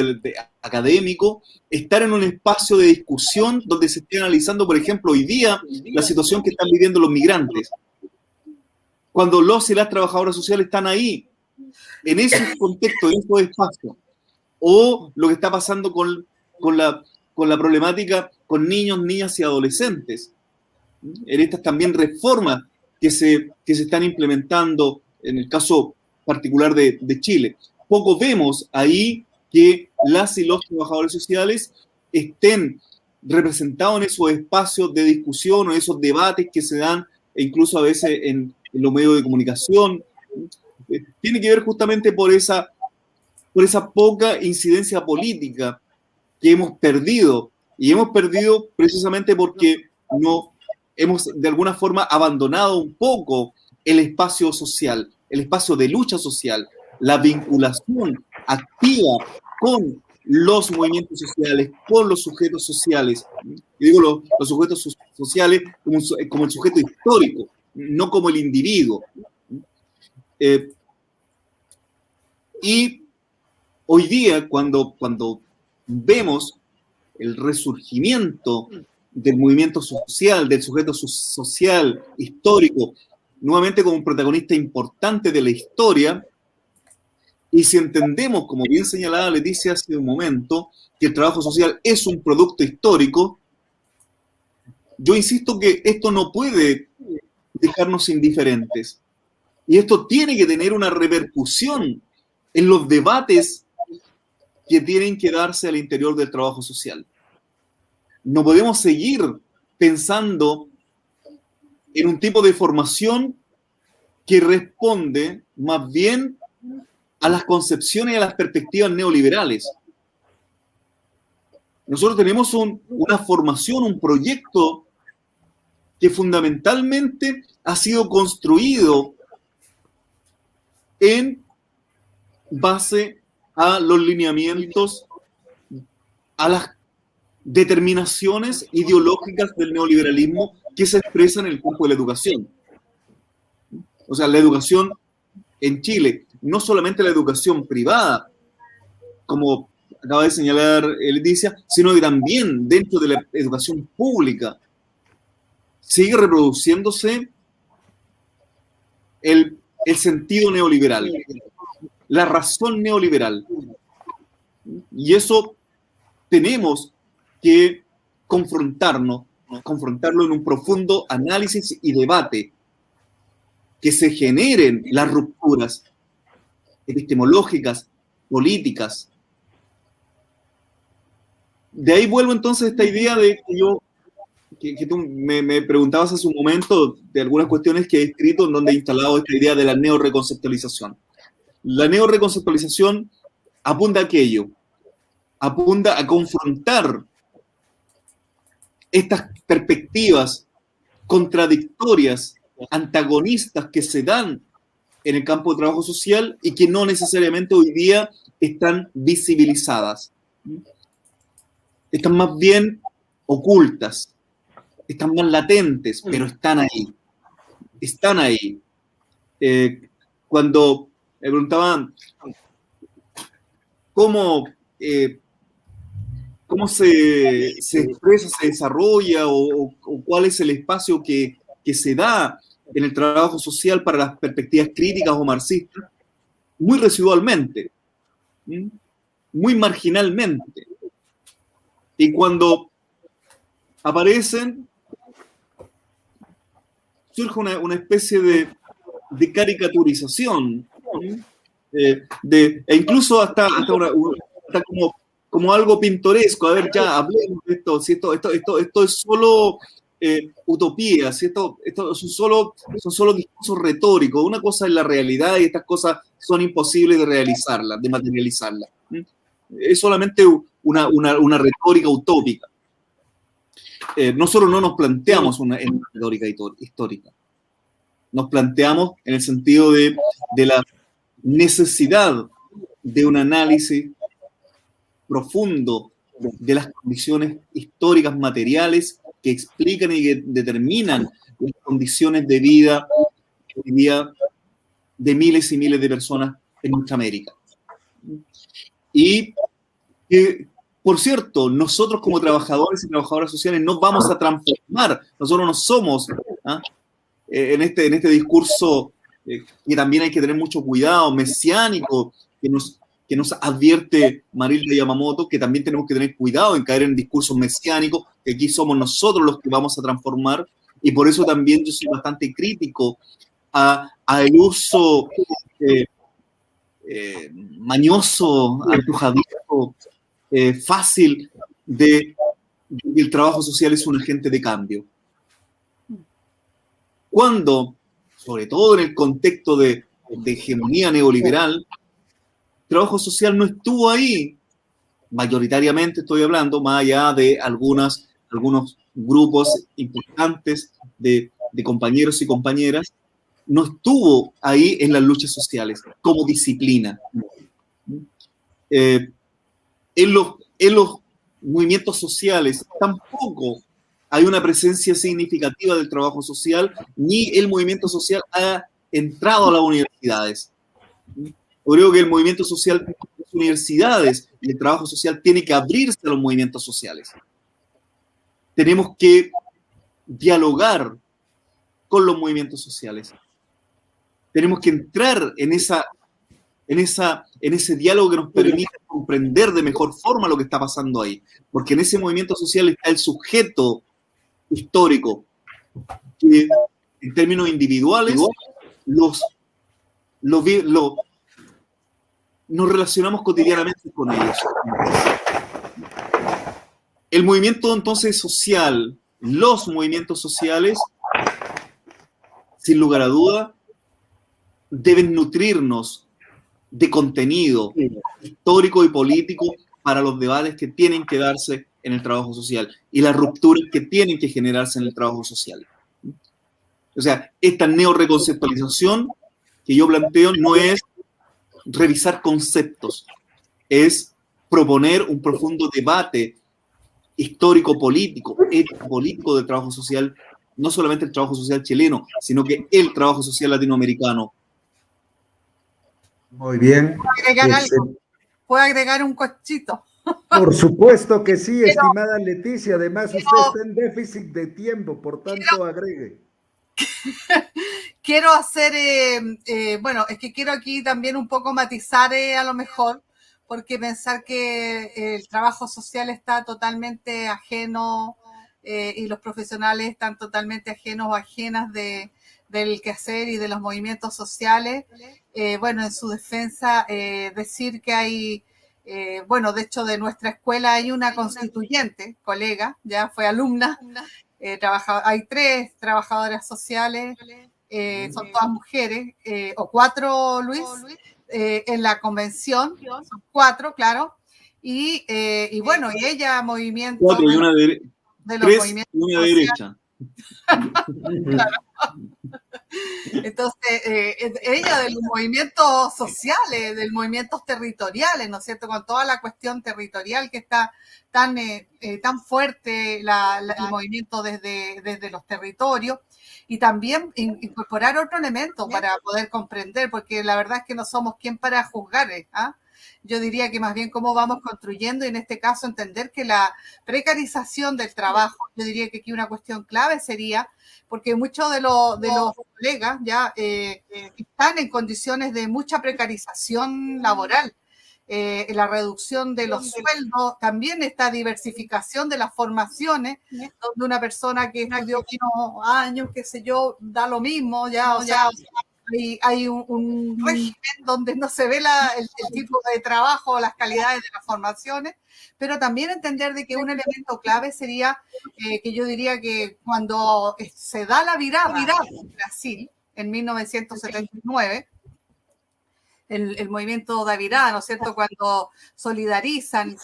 académico, estar en un espacio de discusión donde se esté analizando, por ejemplo, hoy día la situación que están viviendo los migrantes. Cuando los y las trabajadoras sociales están ahí, en ese contexto, en esos espacios, o lo que está pasando con la problemática con niños, niñas y adolescentes, en estas también reformas que se están implementando en el caso particular de Chile. Poco vemos ahí que las y los trabajadores sociales estén representados en esos espacios de discusión o esos debates que se dan, e incluso a veces en los medios de comunicación. Tiene que ver justamente por esa poca incidencia política que hemos perdido, y hemos perdido precisamente porque no hemos de alguna forma abandonado un poco el espacio social, el espacio de lucha social, la vinculación activa con los movimientos sociales, con los sujetos sociales. Y digo los sujetos sociales como el sujeto histórico, no como el individuo. Y hoy día, cuando vemos el resurgimiento del movimiento social, del sujeto social histórico, nuevamente como un protagonista importante de la historia, y si entendemos, como bien señalaba Leticia hace un momento, que el trabajo social es un producto histórico, yo insisto que esto no puede dejarnos indiferentes. Y esto tiene que tener una repercusión en los debates que tienen que darse al interior del trabajo social. No podemos seguir pensando en un tipo de formación que responde más bien a las concepciones y a las perspectivas neoliberales. Nosotros tenemos una formación, un proyecto que fundamentalmente ha sido construido en base a los lineamientos, a las determinaciones ideológicas del neoliberalismo que se expresan en el campo de la educación. O sea, la educación en Chile, no solamente la educación privada, como acaba de señalar Leticia, sino que también dentro de la educación pública sigue reproduciéndose el sentido neoliberal, la razón neoliberal. Y eso tenemos que confrontarlo en un profundo análisis y debate, que se generen las rupturas epistemológicas, políticas. De ahí vuelvo entonces a esta idea de que tú me preguntabas hace un momento de algunas cuestiones que he escrito en donde he instalado esta idea de la neoreconceptualización. La neoreconceptualización apunta a aquello, apunta a confrontar estas perspectivas contradictorias, antagonistas que se dan en el campo de trabajo social y que no necesariamente hoy día están visibilizadas. Están más bien ocultas, están más latentes, pero están ahí. Están ahí. Cuando me preguntaban cómo se expresa, se desarrolla o cuál es el espacio que se da en el trabajo social para las perspectivas críticas o marxistas, muy residualmente, muy marginalmente. Y cuando aparecen, surge una especie de caricaturización, e incluso hasta como algo pintoresco. A ver, ya hablemos de esto, si esto es solo utopía, si esto son solo discursos retóricos. Una cosa es la realidad y estas cosas son imposibles de realizarlas, de materializarlas. Es solamente una retórica utópica. Nosotros no nos planteamos una retórica histórica. Nos planteamos en el sentido de la necesidad de un análisis profundo de las condiciones históricas materiales que explican y que determinan las condiciones de vida de miles y miles de personas en nuestra América. Y por cierto, nosotros como trabajadores y trabajadoras sociales no vamos a transformar, nosotros no somos, en este discurso que también hay que tener mucho cuidado, mesiánico, que nos advierte Marilda Yamamoto, que también tenemos que tener cuidado en caer en discursos mesiánicos, que aquí somos nosotros los que vamos a transformar, y por eso también yo soy bastante crítico al uso mañoso, antojadizo, fácil de que el trabajo social es un agente de cambio. Cuando, sobre todo en el contexto de hegemonía neoliberal, el trabajo social no estuvo ahí, mayoritariamente estoy hablando, más allá de algunos grupos importantes de compañeros y compañeras, no estuvo ahí en las luchas sociales como disciplina. En los movimientos sociales tampoco hay una presencia significativa del trabajo social, ni el movimiento social ha entrado a las universidades. Yo creo que el movimiento social, las universidades y el trabajo social tiene que abrirse a los movimientos sociales. Tenemos que dialogar con los movimientos sociales. Tenemos que entrar en ese diálogo que nos permite comprender de mejor forma lo que está pasando ahí. Porque en ese movimiento social está el sujeto histórico que, en términos individuales, nos relacionamos cotidianamente con ellos. El movimiento entonces social, los movimientos sociales, sin lugar a duda, deben nutrirnos de contenido histórico y político para los debates que tienen que darse en el trabajo social y las rupturas que tienen que generarse en el trabajo social. O sea, esta neorreconceptualización que yo planteo no es revisar conceptos, es proponer un profundo debate histórico-político, ético-político del trabajo social, no solamente el trabajo social chileno, sino que el trabajo social latinoamericano. Muy bien. ¿Puedo agregar un cochito? Por supuesto que sí, estimada Leticia. Además, usted está en déficit de tiempo, por tanto, agregue. Quiero hacer, bueno, es que quiero aquí también un poco matizar a lo mejor, porque pensar que el trabajo social está totalmente ajeno y los profesionales están totalmente ajenos o ajenas del quehacer y de los movimientos sociales. Bueno, en su defensa, decir que hay, bueno, de hecho de nuestra escuela hay una constituyente, colega, ya fue alumna, hay 3 trabajadoras sociales, son todas mujeres, o 4, Luis, en la convención, son 4, claro, y bueno, y ella movimiento 4 y una de los 3 movimientos y una sociales. derecha. Entonces, ella de los movimientos sociales, de los movimientos territoriales, ¿no es cierto? Con toda la cuestión territorial que está tan fuerte el movimiento desde los territorios, y también incorporar otro elemento para poder comprender, porque la verdad es que no somos quien para juzgar, ¿ah? Yo diría que más bien cómo vamos construyendo, y en este caso entender que la precarización del trabajo, yo diría que aquí una cuestión clave sería, porque muchos de los colegas ya están en condiciones de mucha precarización laboral. La reducción de los sueldos, también esta diversificación de las formaciones, donde una persona que estudió unos años, qué sé yo, da lo mismo, ya, o sea, hay un régimen donde no se ve el tipo de trabajo, las calidades de las formaciones, pero también entender de que un elemento clave sería que yo diría que cuando se da la virada en Brasil, en 1979, el movimiento de virada, ¿no es cierto?, cuando solidarizan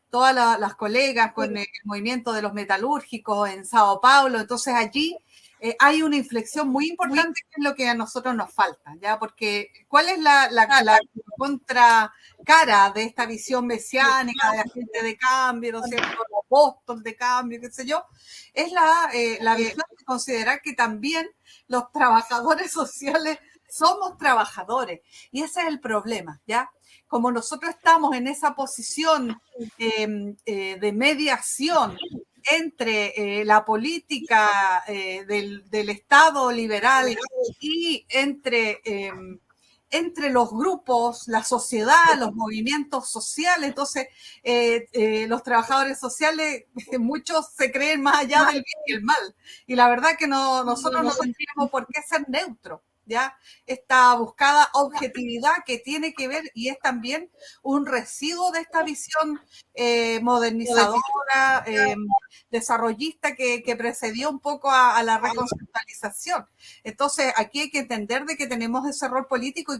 todas las colegas con el movimiento de los metalúrgicos en Sao Paulo, entonces allí hay una inflexión muy importante que es lo que a nosotros nos falta, ¿ya? Porque ¿cuál es la contracara de esta visión mesiánica de agente de cambio, ¿no es cierto?, el apóstol de cambio, qué sé yo? Es la visión de considerar que también los trabajadores sociales somos trabajadores, y ese es el problema, ¿ya? Como nosotros estamos en esa posición de mediación entre la política del Estado liberal y entre los grupos, la sociedad, los movimientos sociales, entonces los trabajadores sociales, muchos se creen más allá del bien y el mal, y la verdad que nosotros no tendríamos por qué ser neutros, ¿ya? Esta buscada objetividad que tiene que ver, y es también un residuo de esta visión modernizadora, desarrollista que precedió un poco a la reconceptualización. Entonces, aquí hay que entender de que tenemos ese rol político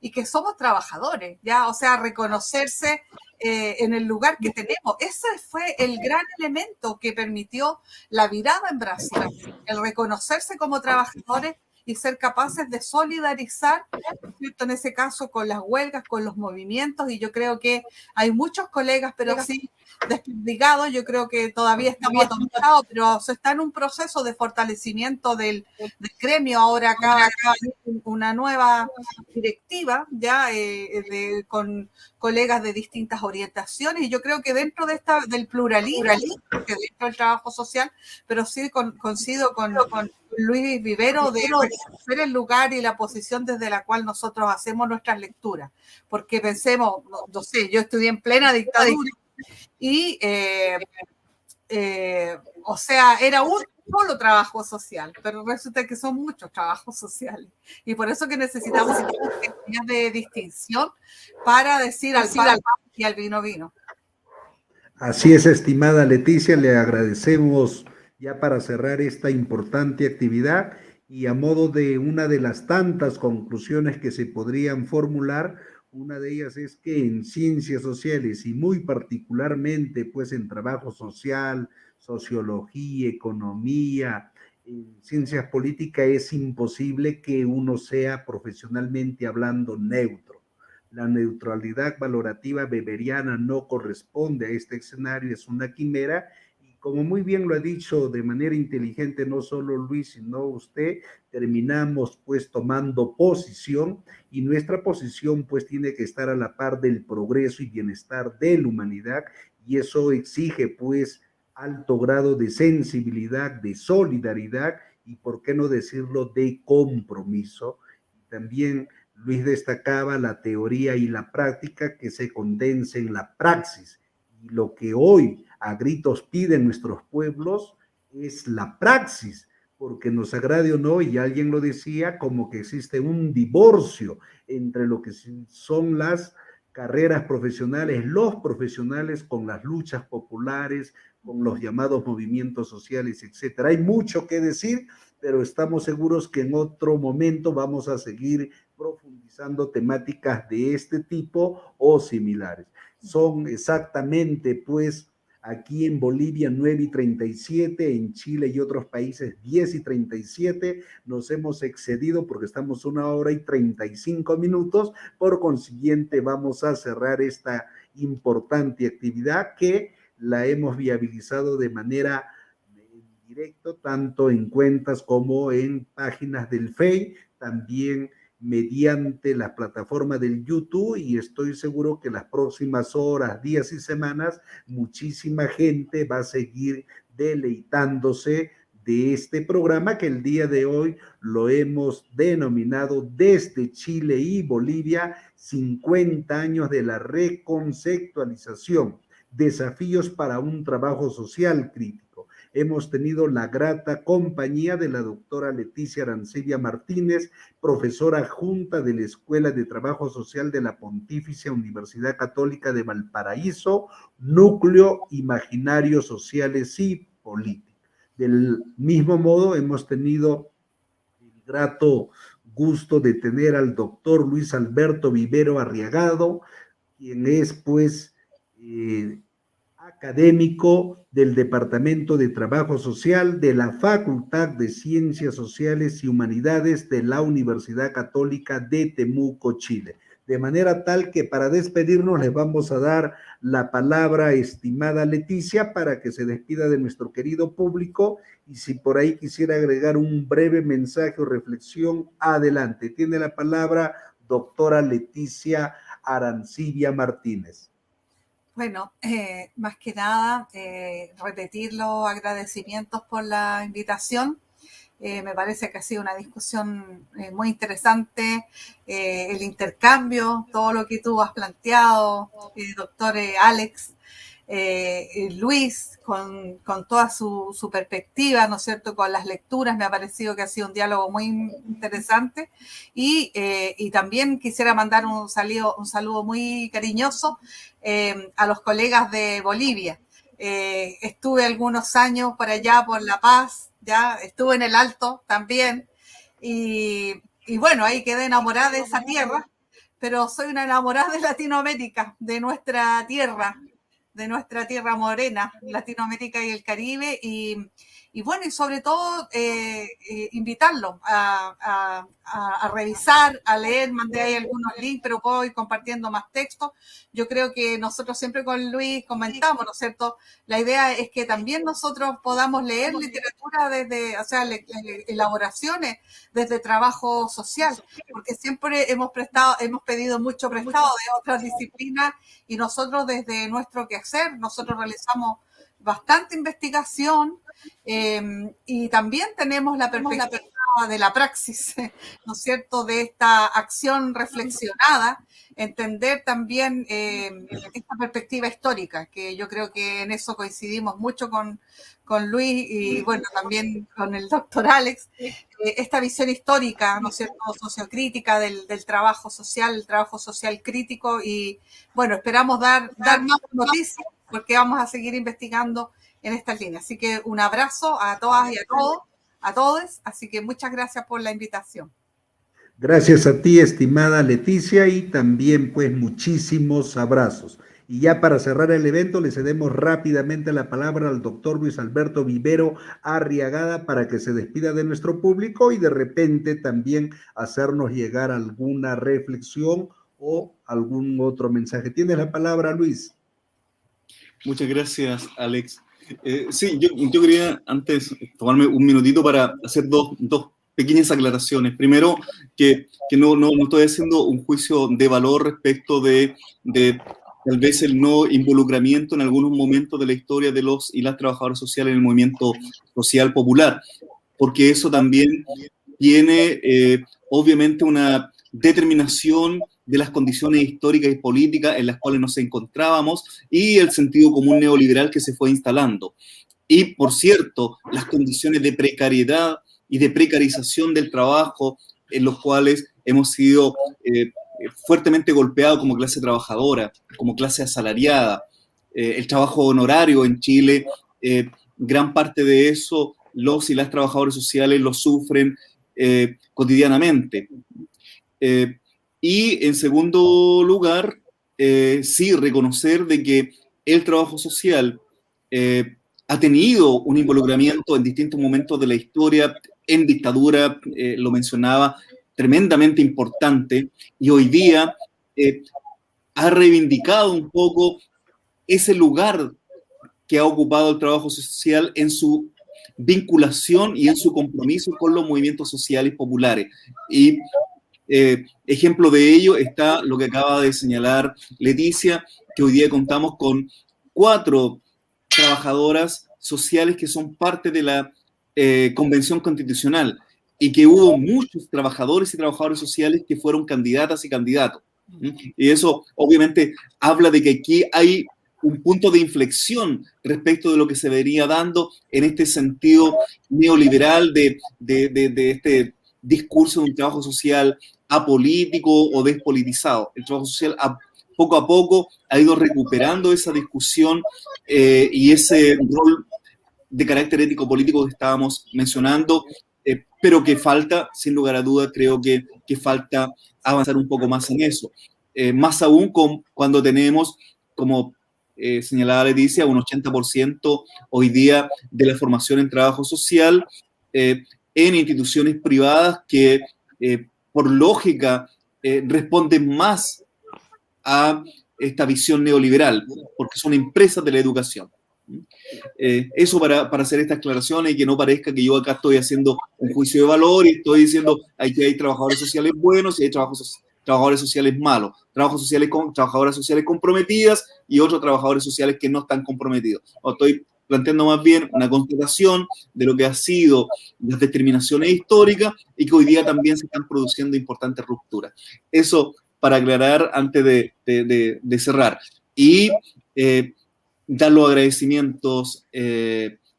y que somos trabajadores, ¿ya? O sea, reconocerse en el lugar que tenemos. Ese fue el gran elemento que permitió la virada en Brasil, el reconocerse como trabajadores y ser capaces de solidarizar, ¿cierto?, en ese caso con las huelgas, con los movimientos, y yo creo que hay muchos colegas, pero sí desperdigados, yo creo que todavía estamos atomizados, pero se está en un proceso de fortalecimiento del gremio. Ahora acá hay una nueva directiva ya con colegas de distintas orientaciones, y yo creo que dentro de del pluralismo que dentro del trabajo social, pero sí coincido con Luis Vivero de reconocer el lugar y la posición desde la cual nosotros hacemos nuestras lecturas, porque pensemos, no sé, yo estudié en plena dictadura y o sea, era un solo trabajo social, pero resulta que son muchos trabajos sociales, y por eso que necesitamos categorías de distinción para decir al pan y al vino vino. Así es, estimada Leticia, le agradecemos ya para cerrar esta importante actividad, y a modo de una de las tantas conclusiones que se podrían formular, una de ellas es que en ciencias sociales, y muy particularmente pues en trabajo social, sociología, economía, en ciencias políticas es imposible que uno sea profesionalmente hablando neutro. La neutralidad valorativa weberiana no corresponde a este escenario, es una quimera, y como muy bien lo ha dicho de manera inteligente no solo Luis, sino usted, terminamos pues tomando posición, y nuestra posición pues tiene que estar a la par del progreso y bienestar de la humanidad, y eso exige pues alto grado de sensibilidad, de solidaridad y, por qué no decirlo, de compromiso. También Luis destacaba la teoría y la práctica que se condensa en la praxis. Y lo que hoy a gritos piden nuestros pueblos es la praxis, porque nos agrade o no, y alguien lo decía, como que existe un divorcio entre lo que son las carreras profesionales, los profesionales con las luchas populares, con los llamados movimientos sociales, etcétera. Hay mucho que decir, pero estamos seguros que en otro momento vamos a seguir profundizando temáticas de este tipo o similares. Son exactamente, pues, aquí en Bolivia 9:37, en Chile y otros países 10:37, nos hemos excedido porque estamos 1 hora y 35 minutos, por consiguiente vamos a cerrar esta importante actividad que la hemos viabilizado de manera directa, tanto en cuentas como en páginas del FEI, también mediante la plataforma del YouTube, y estoy seguro que las próximas horas, días y semanas, muchísima gente va a seguir deleitándose de este programa que el día de hoy lo hemos denominado desde Chile y Bolivia, 50 años de la reconceptualización, desafíos para un trabajo social crítico. Hemos tenido la grata compañía de la doctora Leticia Arancibia Martínez, profesora adjunta de la Escuela de Trabajo Social de la Pontificia Universidad Católica de Valparaíso, Núcleo Imaginarios Sociales y Políticos. Del mismo modo, hemos tenido el grato gusto de tener al doctor Luis Alberto Vivero Arriagado, quien es pues académico del Departamento de Trabajo Social de la Facultad de Ciencias Sociales y Humanidades de la Universidad Católica de Temuco, Chile. De manera tal que para despedirnos les vamos a dar la palabra, estimada Leticia, para que se despida de nuestro querido público, y si por ahí quisiera agregar un breve mensaje o reflexión, adelante. Tiene la palabra doctora Leticia Arancibia Martínez. Bueno, más que nada, repetir los agradecimientos por la invitación. Me parece que ha sido una discusión muy interesante, el intercambio, todo lo que tú has planteado, doctor Alex, Luis, con toda su perspectiva, ¿no es cierto?, con las lecturas. Me ha parecido que ha sido un diálogo muy interesante, y también quisiera mandar un saludo muy cariñoso a los colegas de Bolivia. Estuve algunos años por allá, por La Paz, ya estuve en el Alto también, y bueno, ahí quedé enamorada de esa tierra, pero soy una enamorada de Latinoamérica, de nuestra tierra morena, Latinoamérica y el Caribe, y bueno, y sobre todo invitarlo a revisar, a leer. Mandé ahí algunos links, pero puedo ir compartiendo más textos. Yo creo que nosotros siempre con Luis comentamos, ¿no es cierto? La idea es que también nosotros podamos leer literatura desde, o sea, elaboraciones desde trabajo social, porque siempre hemos pedido mucho prestado de otras disciplinas, y nosotros desde nuestro quehacer, nosotros realizamos bastante investigación, y también tenemos la perspectiva de la praxis, ¿no es cierto?, de esta acción reflexionada, entender también esta perspectiva histórica, que yo creo que en eso coincidimos mucho con Luis, y bueno, también con el doctor Alex, esta visión histórica, ¿no es cierto?, sociocrítica del trabajo social, el trabajo social crítico, y bueno, esperamos dar más noticias, porque vamos a seguir investigando en estas líneas. Así que un abrazo a todas y a todos, así que muchas gracias por la invitación. Gracias a ti, estimada Leticia, y también pues muchísimos abrazos. Y ya para cerrar el evento, le cedemos rápidamente la palabra al doctor Luis Alberto Vivero Arriagada para que se despida de nuestro público y de repente también hacernos llegar alguna reflexión o algún otro mensaje. Tienes la palabra, Luis. Muchas gracias, Alex. Sí, yo quería antes tomarme un minutito para hacer dos pequeñas aclaraciones. Primero, que no estoy haciendo un juicio de valor respecto de tal vez el no involucramiento en algunos momentos de la historia de los y las trabajadoras sociales en el movimiento social popular, porque eso también tiene obviamente una determinación de las condiciones históricas y políticas en las cuales nos encontrábamos y el sentido común neoliberal que se fue instalando. Y, por cierto, las condiciones de precariedad y de precarización del trabajo en los cuales hemos sido fuertemente golpeados como clase trabajadora, como clase asalariada. El trabajo honorario en Chile, gran parte de eso los y las trabajadoras sociales lo sufren cotidianamente. Y en segundo lugar, sí, reconocer de que el trabajo social ha tenido un involucramiento en distintos momentos de la historia, en dictadura, lo mencionaba, tremendamente importante, y hoy día ha reivindicado un poco ese lugar que ha ocupado el trabajo social en su vinculación y en su compromiso con los movimientos sociales populares. Y ejemplo de ello está lo que acaba de señalar Leticia, que hoy día contamos con 4 trabajadoras sociales que son parte de la Convención Constitucional y que hubo muchos trabajadores y trabajadoras sociales que fueron candidatas y candidatos. Y eso obviamente habla de que aquí hay un punto de inflexión respecto de lo que se venía dando en este sentido neoliberal de este discurso de un trabajo social apolítico o despolitizado. El trabajo social poco a poco ha ido recuperando esa discusión y ese rol de carácter ético-político que estábamos mencionando, pero que falta, sin lugar a dudas, creo que falta avanzar un poco más en eso. Más aún cuando tenemos, como señalaba Leticia, un 80% hoy día de la formación en trabajo social en instituciones privadas que por lógica responden más a esta visión neoliberal, porque son empresas de la educación. Eso para hacer estas aclaraciones y que no parezca que yo acá estoy haciendo un juicio de valor y estoy diciendo que hay trabajadores sociales buenos y hay trabajadores sociales malos, trabajadoras sociales comprometidas y otros trabajadores sociales que no están comprometidos. Estoy planteando más bien una constatación de lo que ha sido las determinaciones históricas y que hoy día también se están produciendo importantes rupturas. Eso para aclarar antes de cerrar. Y dar los agradecimientos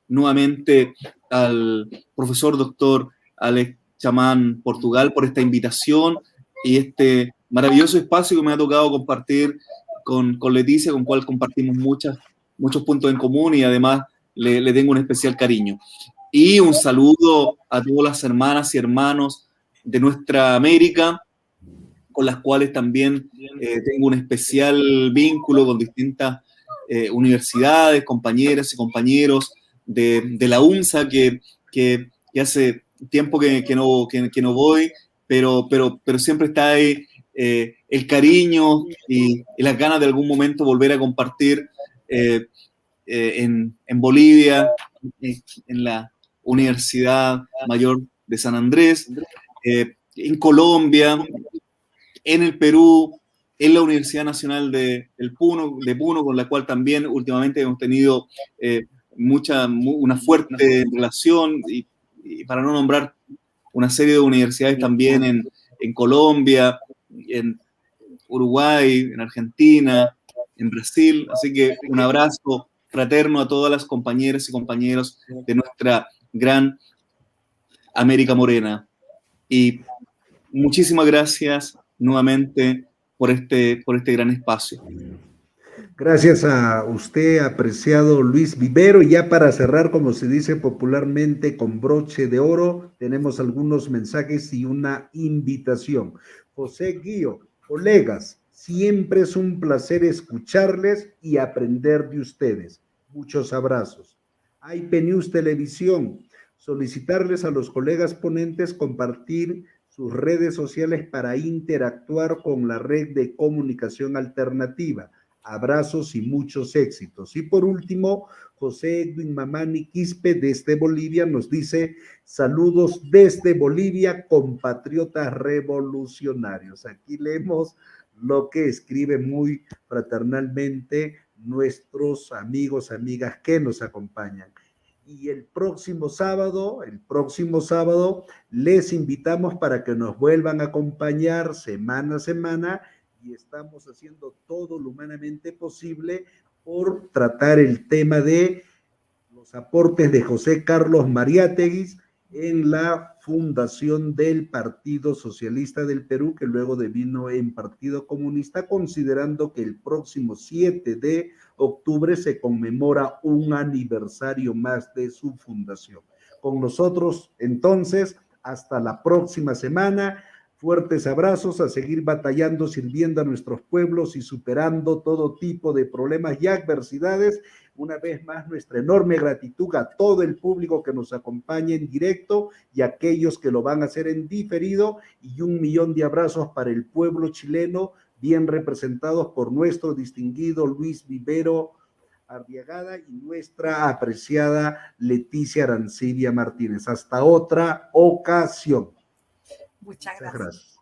nuevamente al profesor doctor Alex Chamán Portugal por esta invitación y este maravilloso espacio que me ha tocado compartir con Leticia, con cual compartimos muchos puntos en común y además le tengo un especial cariño. Y un saludo a todas las hermanas y hermanos de nuestra América, con las cuales también tengo un especial vínculo con distintas universidades, compañeras y compañeros de la UNSA, que hace tiempo que no voy, pero siempre está ahí el cariño y las ganas de algún momento volver a compartir en Bolivia, en la Universidad Mayor de San Andrés, en Colombia, en el Perú, en la Universidad Nacional de Puno, con la cual también últimamente hemos tenido una fuerte relación, y para no nombrar una serie de universidades también en Colombia, en Uruguay, en Argentina, en Brasil. Así que un abrazo fraterno a todas las compañeras y compañeros de nuestra gran América Morena. Y muchísimas gracias nuevamente por este gran espacio. Gracias a usted, apreciado Luis Vivero. Y ya para cerrar, como se dice popularmente, con broche de oro, tenemos algunos mensajes y una invitación. José Guío, colegas, Siempre es un placer escucharles y aprender de ustedes. Muchos abrazos. IP News Televisión. Solicitarles a los colegas ponentes compartir sus redes sociales para interactuar con la red de comunicación alternativa. Abrazos y muchos éxitos. Y por último, José Edwin Mamani Quispe desde Bolivia nos dice: saludos desde Bolivia, compatriotas revolucionarios. Aquí leemos lo que escribe muy fraternalmente nuestros amigos, amigas que nos acompañan. Y el próximo sábado, les invitamos para que nos vuelvan a acompañar semana a semana, y estamos haciendo todo lo humanamente posible por tratar el tema de los aportes de José Carlos Mariátegui en la fundación del Partido Socialista del Perú, que luego devino en Partido Comunista, considerando que el próximo 7 de octubre se conmemora un aniversario más de su fundación. Con nosotros, entonces, hasta la próxima semana. Fuertes abrazos, a seguir batallando, sirviendo a nuestros pueblos y superando todo tipo de problemas y adversidades. Una vez más, nuestra enorme gratitud a todo el público que nos acompaña en directo y a aquellos que lo van a hacer en diferido, y 1.000.000 de abrazos para el pueblo chileno, bien representados por nuestro distinguido Luis Vivero Arriagada y nuestra apreciada Leticia Arancibia Martínez. Hasta otra ocasión. Muchas gracias.